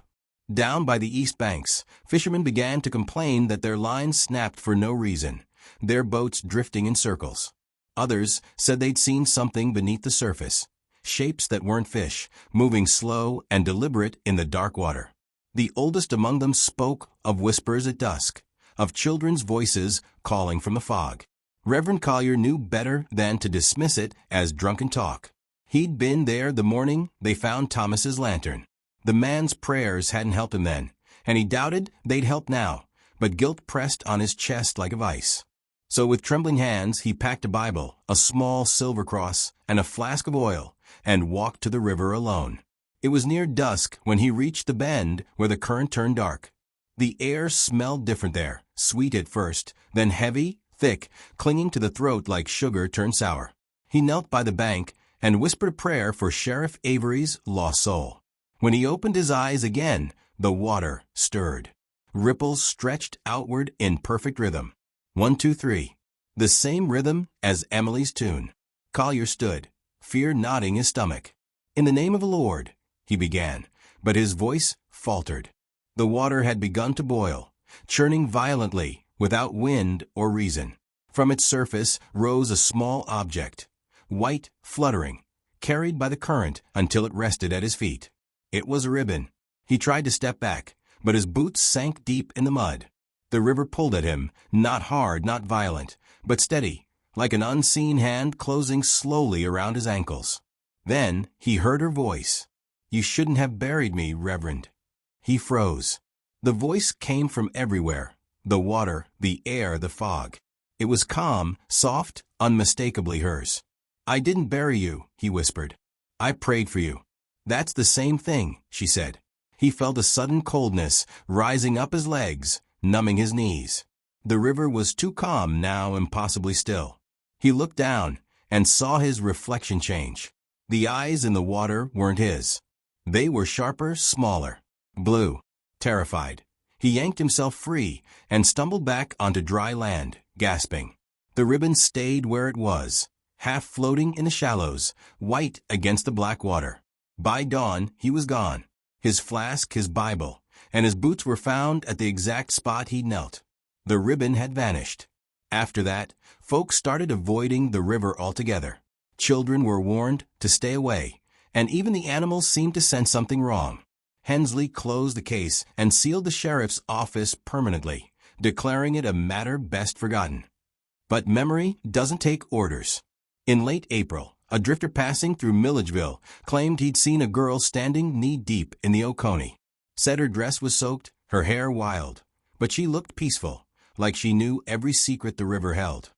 Down by the east banks, fishermen began to complain that their lines snapped for no reason, their boats drifting in circles. Others said they'd seen something beneath the surface, shapes that weren't fish, moving slow and deliberate in the dark water. The oldest among them spoke of whispers at dusk, of children's voices calling from the fog. Reverend Collier knew better than to dismiss it as drunken talk. He'd been there the morning they found Thomas's lantern. The man's prayers hadn't helped him then, and he doubted they'd help now, but guilt pressed on his chest like a vice. So with trembling hands he packed a Bible, a small silver cross, and a flask of oil, and walked to the river alone. It was near dusk when he reached the bend where the current turned dark. The air smelled different there, sweet at first, then heavy, thick, clinging to the throat like sugar turned sour. He knelt by the bank and whispered a prayer for Sheriff Avery's lost soul. When he opened his eyes again, the water stirred. Ripples stretched outward in perfect rhythm. 1, 2, 3. The same rhythm as Emily's tune. Collier stood, fear knotting his stomach. "In the name of the Lord," he began, but his voice faltered. The water had begun to boil, churning violently, without wind or reason. From its surface rose a small object, white, fluttering, carried by the current until it rested at his feet. It was a ribbon. He tried to step back, but his boots sank deep in the mud. The river pulled at him, not hard, not violent, but steady, like an unseen hand closing slowly around his ankles. Then he heard her voice. "You shouldn't have buried me, Reverend." He froze. The voice came from everywhere, the water, the air, the fog. It was calm, soft, unmistakably hers. "I didn't bury you," he whispered. "I prayed for you." "That's the same thing," she said. He felt a sudden coldness rising up his legs, numbing his knees. The river was too calm now, impossibly still. He looked down and saw his reflection change. The eyes in the water weren't his. They were sharper, smaller, blue. Terrified, he yanked himself free and stumbled back onto dry land, gasping. The ribbon stayed where it was, half floating in the shallows, white against the black water. By dawn, he was gone. His flask, his Bible, and his boots were found at the exact spot he'd knelt. The ribbon had vanished. After that, folks started avoiding the river altogether. Children were warned to stay away, and even the animals seemed to sense something wrong. Hensley closed the case and sealed the sheriff's office permanently, declaring it a matter best forgotten. But memory doesn't take orders. In late April, a drifter passing through Milledgeville claimed he'd seen a girl standing knee-deep in the Oconee. Said her dress was soaked, her hair wild, but she looked peaceful, like she knew every secret the river held.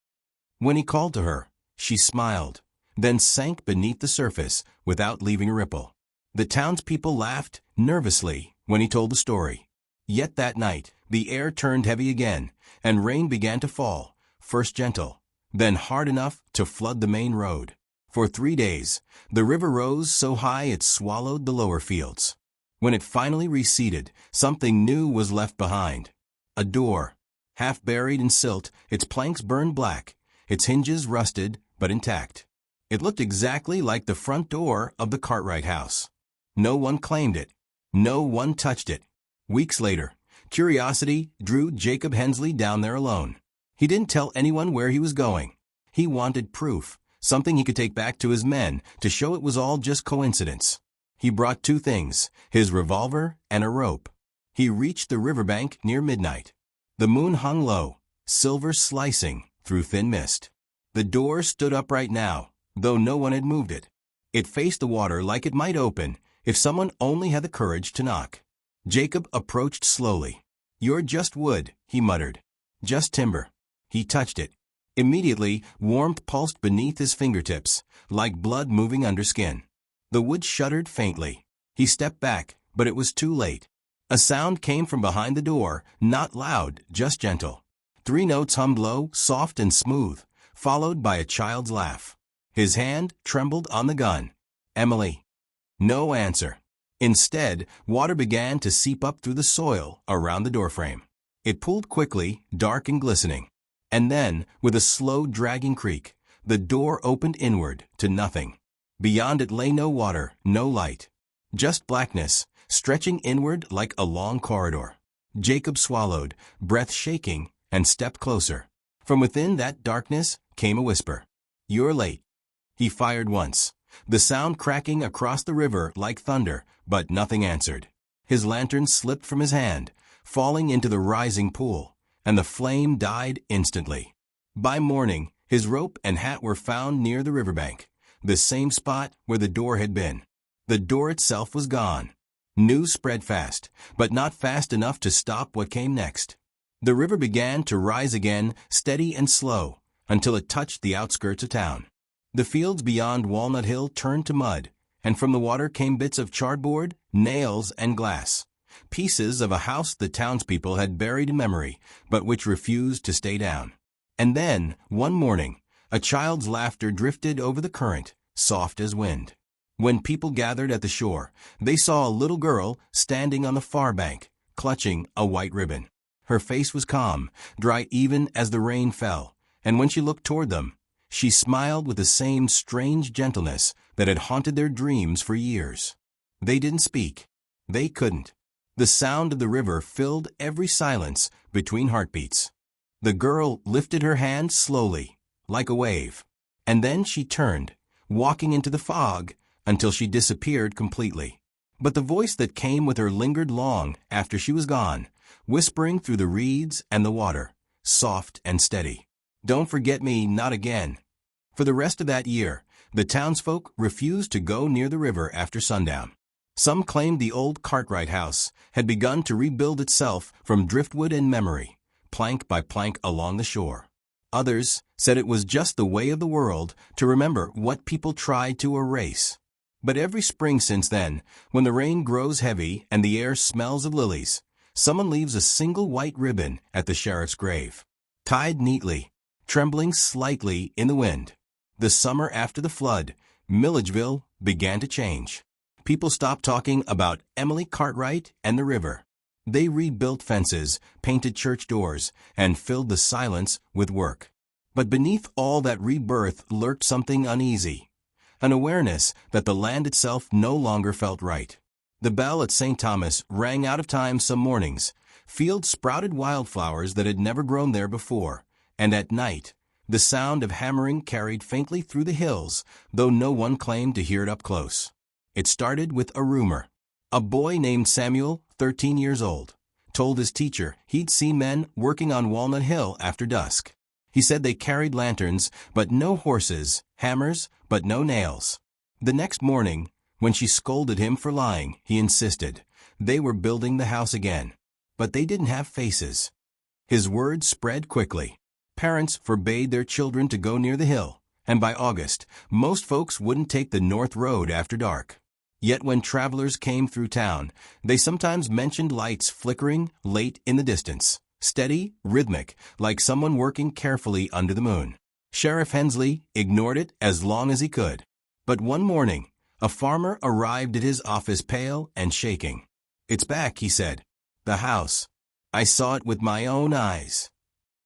When he called to her, she smiled, then sank beneath the surface without leaving a ripple. The townspeople laughed nervously when he told the story. Yet that night, the air turned heavy again, and rain began to fall, first gentle, then hard enough to flood the main road. For 3 days, the river rose so high it swallowed the lower fields. When it finally receded, something new was left behind. A door. Half buried in silt, its planks burned black, its hinges rusted but intact. It looked exactly like the front door of the Cartwright house. No one claimed it. No one touched it. Weeks later, curiosity drew Jacob Hensley down there alone. He didn't tell anyone where he was going. He wanted proof, something he could take back to his men to show it was all just coincidence. He brought 2 things, his revolver and a rope. He reached the riverbank near midnight. The moon hung low, silver slicing through thin mist. The door stood upright now, though no one had moved it. It faced the water like it might open if someone only had the courage to knock. Jacob approached slowly. "You're just wood," he muttered. "Just timber." He touched it. Immediately, warmth pulsed beneath his fingertips, like blood moving under skin. The wood shuddered faintly. He stepped back, but it was too late. A sound came from behind the door, not loud, just gentle. 3 notes hummed low, soft and smooth, followed by a child's laugh. His hand trembled on the gun. "Emily." No answer. Instead, water began to seep up through the soil around the doorframe. It pooled quickly, dark and glistening. And then, with a slow dragging creak, the door opened inward to nothing. Beyond it lay no water, no light. Just blackness, stretching inward like a long corridor. Jacob swallowed, breath shaking, and stepped closer. From within that darkness came a whisper. "You're late." He fired once, the sound cracking across the river like thunder, but nothing answered. His lantern slipped from his hand, falling into the rising pool, and the flame died instantly. By morning, his rope and hat were found near the riverbank, the same spot where the door had been. The door itself was gone. News spread fast, but not fast enough to stop what came next. The river began to rise again, steady and slow, until it touched the outskirts of town. The fields beyond Walnut Hill turned to mud, and from the water came bits of chardboard, nails, and glass. Pieces of a house the townspeople had buried in memory, but which refused to stay down. And then, one morning, a child's laughter drifted over the current, soft as wind. When people gathered at the shore, they saw a little girl standing on the far bank, clutching a white ribbon. Her face was calm, dry even as the rain fell, and when she looked toward them, she smiled with the same strange gentleness that had haunted their dreams for years. They didn't speak. They couldn't. The sound of the river filled every silence between heartbeats. The girl lifted her hand slowly, like a wave, and then she turned, walking into the fog until she disappeared completely. But the voice that came with her lingered long after she was gone, whispering through the reeds and the water, soft and steady. "Don't forget me, not again." For the rest of that year, the townsfolk refused to go near the river after sundown. Some claimed the old Cartwright house had begun to rebuild itself from driftwood and memory, plank by plank along the shore. Others said it was just the way of the world to remember what people tried to erase. But every spring since then, when the rain grows heavy and the air smells of lilies, someone leaves a single white ribbon at the sheriff's grave, tied neatly, trembling slightly in the wind. The summer after the flood, Milledgeville began to change. People stopped talking about Emily Cartwright and the river. They rebuilt fences, painted church doors, and filled the silence with work. But beneath all that rebirth lurked something uneasy, an awareness that the land itself no longer felt right. The bell at St. Thomas rang out of time some mornings. Fields sprouted wildflowers that had never grown there before, and at night, the sound of hammering carried faintly through the hills, though no one claimed to hear it up close. It started with a rumor. A boy named Samuel, 13 years old, told his teacher he'd see men working on Walnut Hill after dusk. He said they carried lanterns, but no horses, hammers, but no nails. The next morning, when she scolded him for lying, he insisted they were building the house again, but they didn't have faces. His word spread quickly. Parents forbade their children to go near the hill, and by August, most folks wouldn't take the north road after dark. Yet when travelers came through town, they sometimes mentioned lights flickering late in the distance, steady, rhythmic, like someone working carefully under the moon. Sheriff Hensley ignored it as long as he could. But one morning, a farmer arrived at his office pale and shaking. "It's back," he said. "The house. I saw it with my own eyes."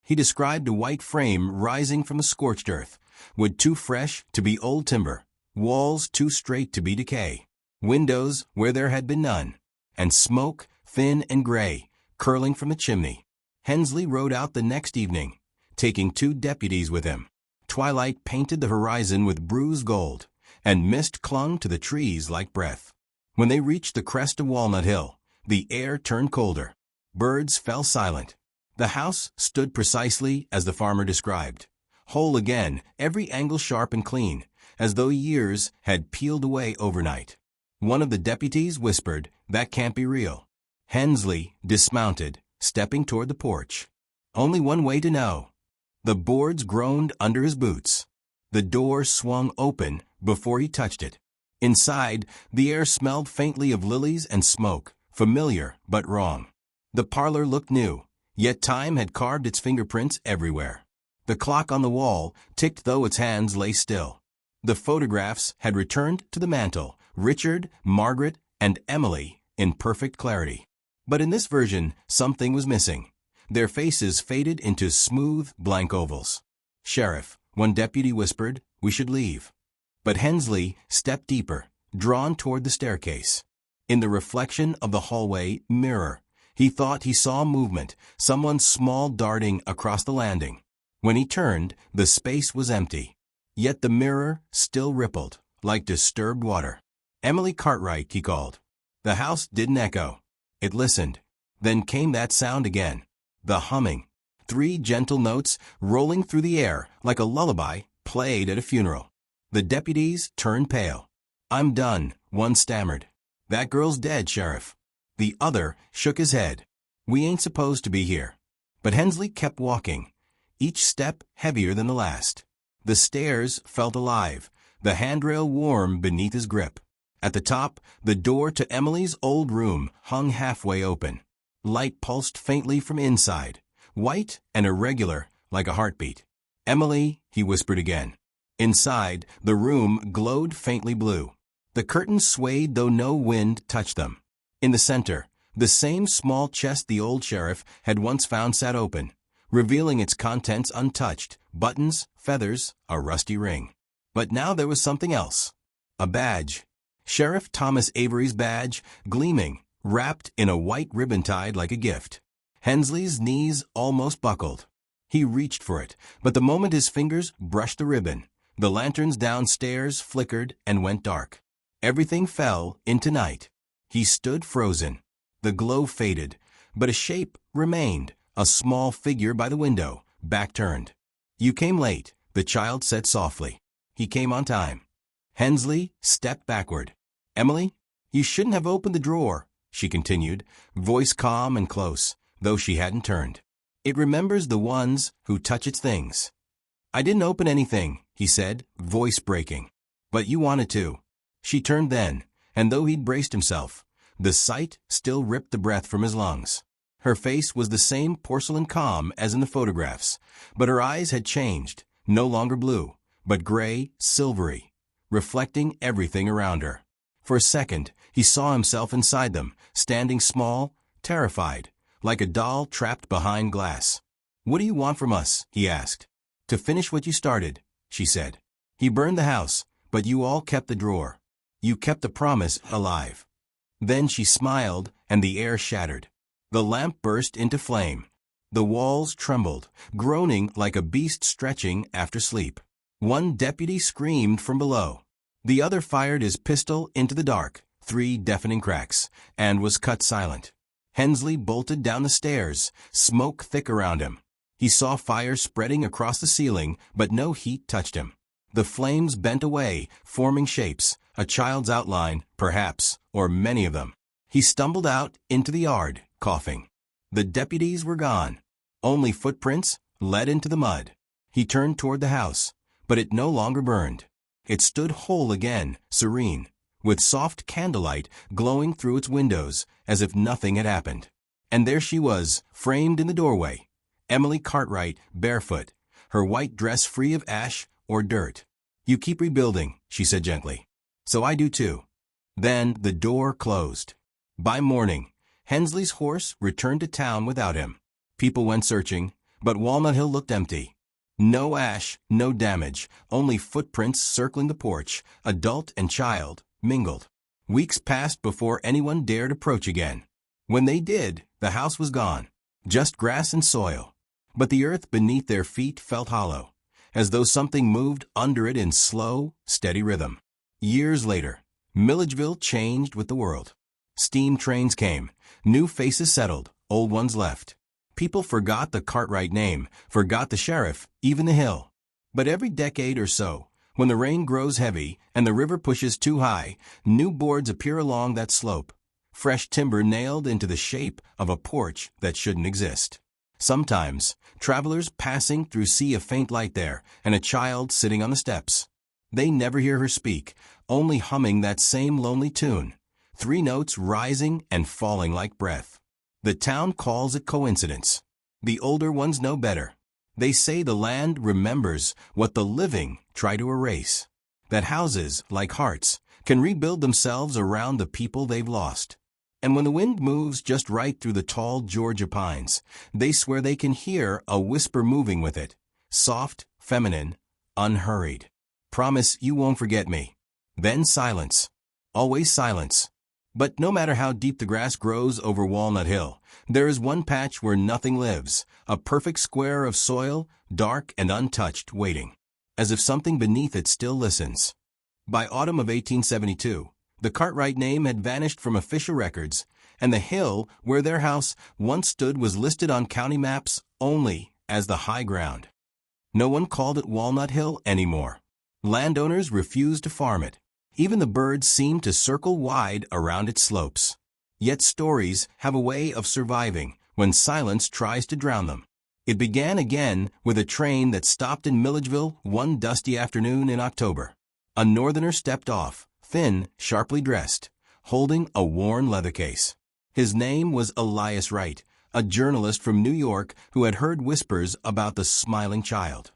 He described a white frame rising from the scorched earth, wood too fresh to be old timber, walls too straight to be decay, windows where there had been none, and smoke, thin and gray, curling from the chimney. Hensley rode out the next evening, taking 2 deputies with him. Twilight painted the horizon with bruised gold, and mist clung to the trees like breath. When they reached the crest of Walnut Hill, the air turned colder. Birds fell silent. The house stood precisely as the farmer described, whole again, every angle sharp and clean, as though years had peeled away overnight. One of the deputies whispered, "That can't be real." Hensley dismounted, stepping toward the porch. Only one way to know. The boards groaned under his boots. The door swung open before he touched it. Inside, the air smelled faintly of lilies and smoke, familiar but wrong. The parlor looked new, yet time had carved its fingerprints everywhere. The clock on the wall ticked though its hands lay still. The photographs had returned to the mantel, Richard, Margaret, and Emily in perfect clarity. But in this version, something was missing. Their faces faded into smooth, blank ovals. "Sheriff," one deputy whispered, "we should leave." But Hensley stepped deeper, drawn toward the staircase. In the reflection of the hallway mirror, he thought he saw movement, someone small darting across the landing. When he turned, the space was empty. Yet the mirror still rippled, like disturbed water. "Emily Cartwright," he called. The house didn't echo. It listened. Then came that sound again. The humming. 3 gentle notes rolling through the air like a lullaby played at a funeral. The deputies turned pale. "I'm done," one stammered. "That girl's dead, Sheriff." The other shook his head. "We ain't supposed to be here." But Hensley kept walking, each step heavier than the last. The stairs felt alive, the handrail warm beneath his grip. At the top, the door to Emily's old room hung halfway open. Light pulsed faintly from inside, white and irregular like a heartbeat. "Emily," he whispered again. Inside, the room glowed faintly blue. The curtains swayed though no wind touched them. In the center, the same small chest the old sheriff had once found sat open, revealing its contents untouched, buttons, feathers, a rusty ring. But now there was something else. A badge. Sheriff Thomas Avery's badge, gleaming, wrapped in a white ribbon tied like a gift. Hensley's knees almost buckled. He reached for it, but the moment his fingers brushed the ribbon, the lanterns downstairs flickered and went dark. Everything fell into night. He stood frozen. The glow faded, but a shape remained, a small figure by the window, back turned. "You came late," the child said softly. He came on time. Hensley stepped backward. "Emily, you shouldn't have opened the drawer," she continued, voice calm and close, though she hadn't turned. "It remembers the ones who touch its things." "I didn't open anything," he said, voice breaking. "But you wanted to." She turned then, and though he'd braced himself, the sight still ripped the breath from his lungs. Her face was the same porcelain calm as in the photographs, but her eyes had changed, no longer blue, but gray, silvery, reflecting everything around her. For a second, he saw himself inside them, standing small, terrified, like a doll trapped behind glass. "What do you want from us?" he asked. "To finish what you started," she said. "He burned the house, but you all kept the drawer. You kept the promise alive." Then she smiled, and the air shattered. The lamp burst into flame. The walls trembled, groaning like a beast stretching after sleep. One deputy screamed from below. The other fired his pistol into the dark, 3 deafening cracks, and was cut silent. Hensley bolted down the stairs, smoke thick around him. He saw fire spreading across the ceiling, but no heat touched him. The flames bent away, forming shapes, a child's outline, perhaps, or many of them. He stumbled out into the yard, coughing. The deputies were gone. Only footprints led into the mud. He turned toward the house, but it no longer burned. It stood whole again, serene, with soft candlelight glowing through its windows, as if nothing had happened. And there she was, framed in the doorway. Emily Cartwright, barefoot, her white dress free of ash or dirt. "You keep rebuilding," she said gently. "So I do too." Then the door closed. By morning, Hensley's horse returned to town without him. People went searching, but Walnut Hill looked empty. No ash, no damage, only footprints circling the porch, adult and child, mingled. Weeks passed before anyone dared approach again. When they did, the house was gone. Just grass and soil. But the earth beneath their feet felt hollow, as though something moved under it in slow, steady rhythm. Years later, Milledgeville changed with the world. Steam trains came, new faces settled, old ones left. People forgot the Cartwright name, forgot the sheriff, even the hill. But every decade or so, when the rain grows heavy and the river pushes too high, new boards appear along that slope. Fresh timber nailed into the shape of a porch that shouldn't exist. Sometimes, travelers passing through see a faint light there and a child sitting on the steps. They never hear her speak, only humming that same lonely tune, 3 notes rising and falling like breath. The town calls it coincidence. The older ones know better. They say the land remembers what the living try to erase. That houses, like hearts, can rebuild themselves around the people they've lost. And when the wind moves just right through the tall Georgia pines, they swear they can hear a whisper moving with it. Soft, feminine, unhurried. "Promise you won't forget me." Then silence. Always silence. But no matter how deep the grass grows over Walnut Hill, there is one patch where nothing lives, a perfect square of soil, dark and untouched, waiting, as if something beneath it still listens. By autumn of 1872, the Cartwright name had vanished from official records, and the hill where their house once stood was listed on county maps only as the high ground. No one called it Walnut Hill anymore. Landowners refused to farm it. Even the birds seemed to circle wide around its slopes. Yet stories have a way of surviving when silence tries to drown them. It began again with a train that stopped in Milledgeville one dusty afternoon in October. A northerner stepped off, thin, sharply dressed, holding a worn leather case. His name was Elias Wright, a journalist from New York who had heard whispers about the smiling child.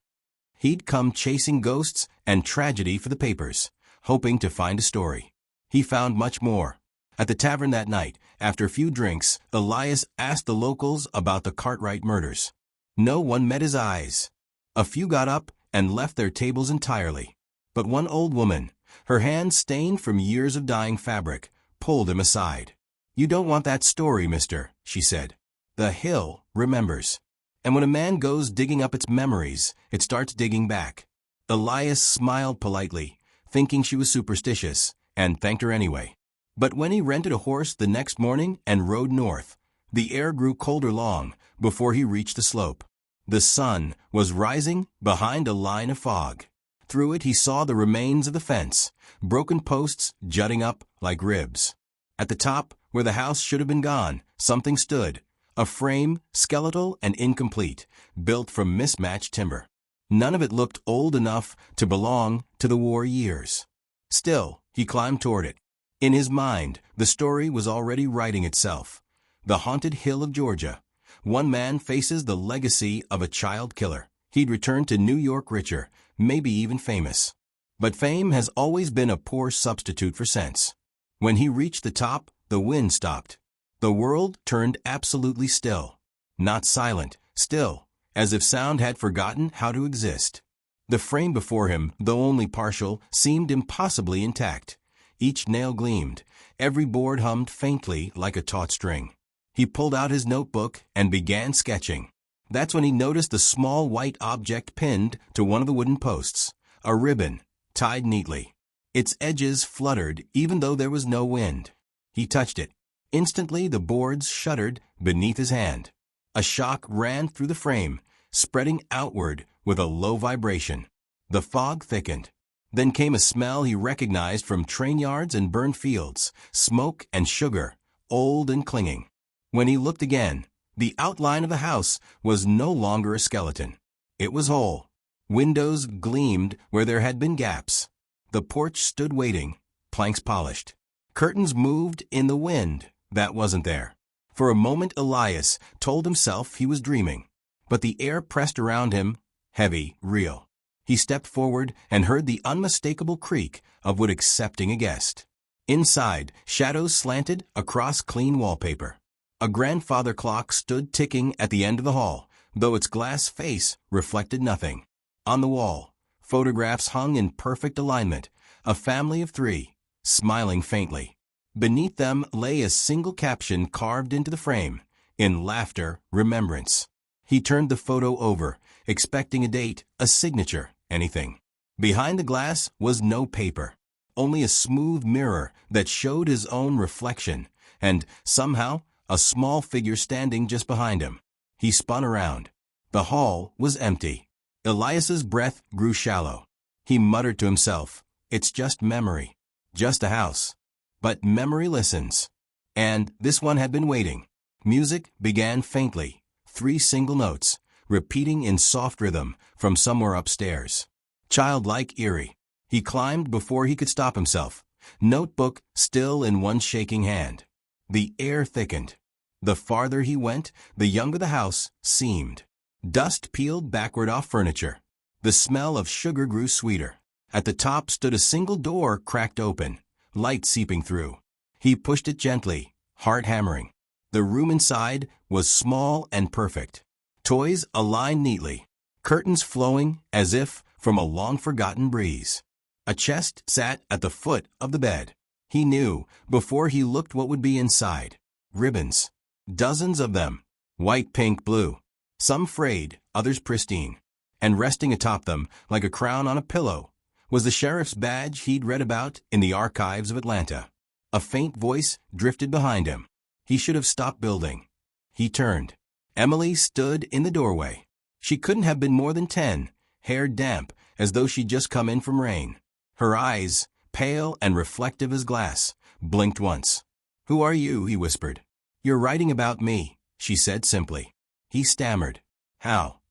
He'd come chasing ghosts and tragedy for the papers, hoping to find a story. He found much more. At the tavern that night, after a few drinks, Elias asked the locals about the Cartwright murders. No one met his eyes. A few got up and left their tables entirely. But one old woman, her hands stained from years of dyeing fabric, pulled him aside. "You don't want that story, mister," she said. "The hill remembers. And when a man goes digging up its memories, it starts digging back." Elias smiled politely, thinking she was superstitious, and thanked her anyway. But when he rented a horse the next morning and rode north, the air grew colder long before he reached the slope. The sun was rising behind a line of fog. Through it he saw the remains of the fence, broken posts jutting up like ribs. At the top, where the house should have been gone, something stood, a frame, skeletal and incomplete, built from mismatched timber. None of it looked old enough to belong to the war years. Still, he climbed toward it. In his mind, the story was already writing itself. The haunted hill of Georgia. One man faces the legacy of a child killer. He'd return to New York richer, maybe even famous. But fame has always been a poor substitute for sense. When he reached the top, the wind stopped. The world turned absolutely still. Not silent, still, as if sound had forgotten how to exist. The frame before him, though only partial, seemed impossibly intact. Each nail gleamed. Every board hummed faintly like a taut string. He pulled out his notebook and began sketching. That's when he noticed the small white object pinned to one of the wooden posts. A ribbon, tied neatly. Its edges fluttered even though there was no wind. He touched it. Instantly the boards shuddered beneath his hand. A shock ran through the frame, spreading outward with a low vibration. The fog thickened. Then came a smell he recognized from train yards and burned fields, smoke and sugar, old and clinging. When he looked again, the outline of the house was no longer a skeleton. It was whole. Windows gleamed where there had been gaps. The porch stood waiting, planks polished. Curtains moved in the wind that wasn't there. For a moment Elias told himself he was dreaming. But the air pressed around him, heavy, real. He stepped forward and heard the unmistakable creak of wood accepting a guest. Inside, shadows slanted across clean wallpaper. A grandfather clock stood ticking at the end of the hall, though its glass face reflected nothing. On the wall, photographs hung in perfect alignment, a family of 3, smiling faintly. Beneath them lay a single caption carved into the frame, in laughter, remembrance. He turned the photo over, expecting a date, a signature, anything. Behind the glass was no paper, only a smooth mirror that showed his own reflection, and, somehow, a small figure standing just behind him. He spun around. The hall was empty. Elias's breath grew shallow. He muttered to himself, "It's just memory. Just a house." But memory listens. And this one had been waiting. Music began faintly, 3 single notes, repeating in soft rhythm from somewhere upstairs. Childlike, eerie. He climbed before he could stop himself, notebook still in one shaking hand. The air thickened. The farther he went, the younger the house seemed. Dust peeled backward off furniture. The smell of sugar grew sweeter. At the top stood a single door cracked open, light seeping through. He pushed it gently, heart hammering. The room inside was small and perfect. Toys aligned neatly, curtains flowing as if from a long-forgotten breeze. A chest sat at the foot of the bed. He knew, before he looked, what would be inside. Ribbons. Dozens of them. White, pink, blue. Some frayed, others pristine. And resting atop them, like a crown on a pillow, was the sheriff's badge he'd read about in the archives of Atlanta. A faint voice drifted behind him. He should have stopped building. He turned. Emily stood in the doorway. She couldn't have been more than 10, hair damp, as though she'd just come in from rain. Her eyes, pale and reflective as glass, blinked once. "Who are you?" he whispered. "You're writing about me," she said simply. He stammered. "How?"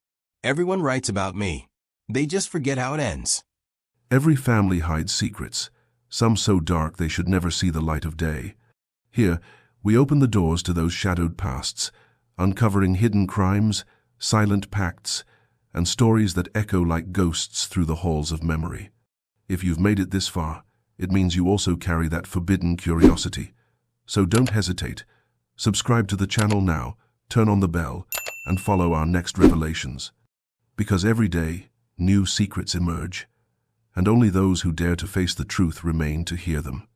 "Everyone writes about me. They just forget how it ends." Every family hides secrets, some so dark they should never see the light of day. Here, we open the doors to those shadowed pasts, uncovering hidden crimes, silent pacts, and stories that echo like ghosts through the halls of memory. If you've made it this far, it means you also carry that forbidden curiosity. So don't hesitate. Subscribe to the channel now, turn on the bell, and follow our next revelations. Because every day, new secrets emerge, and only those who dare to face the truth remain to hear them.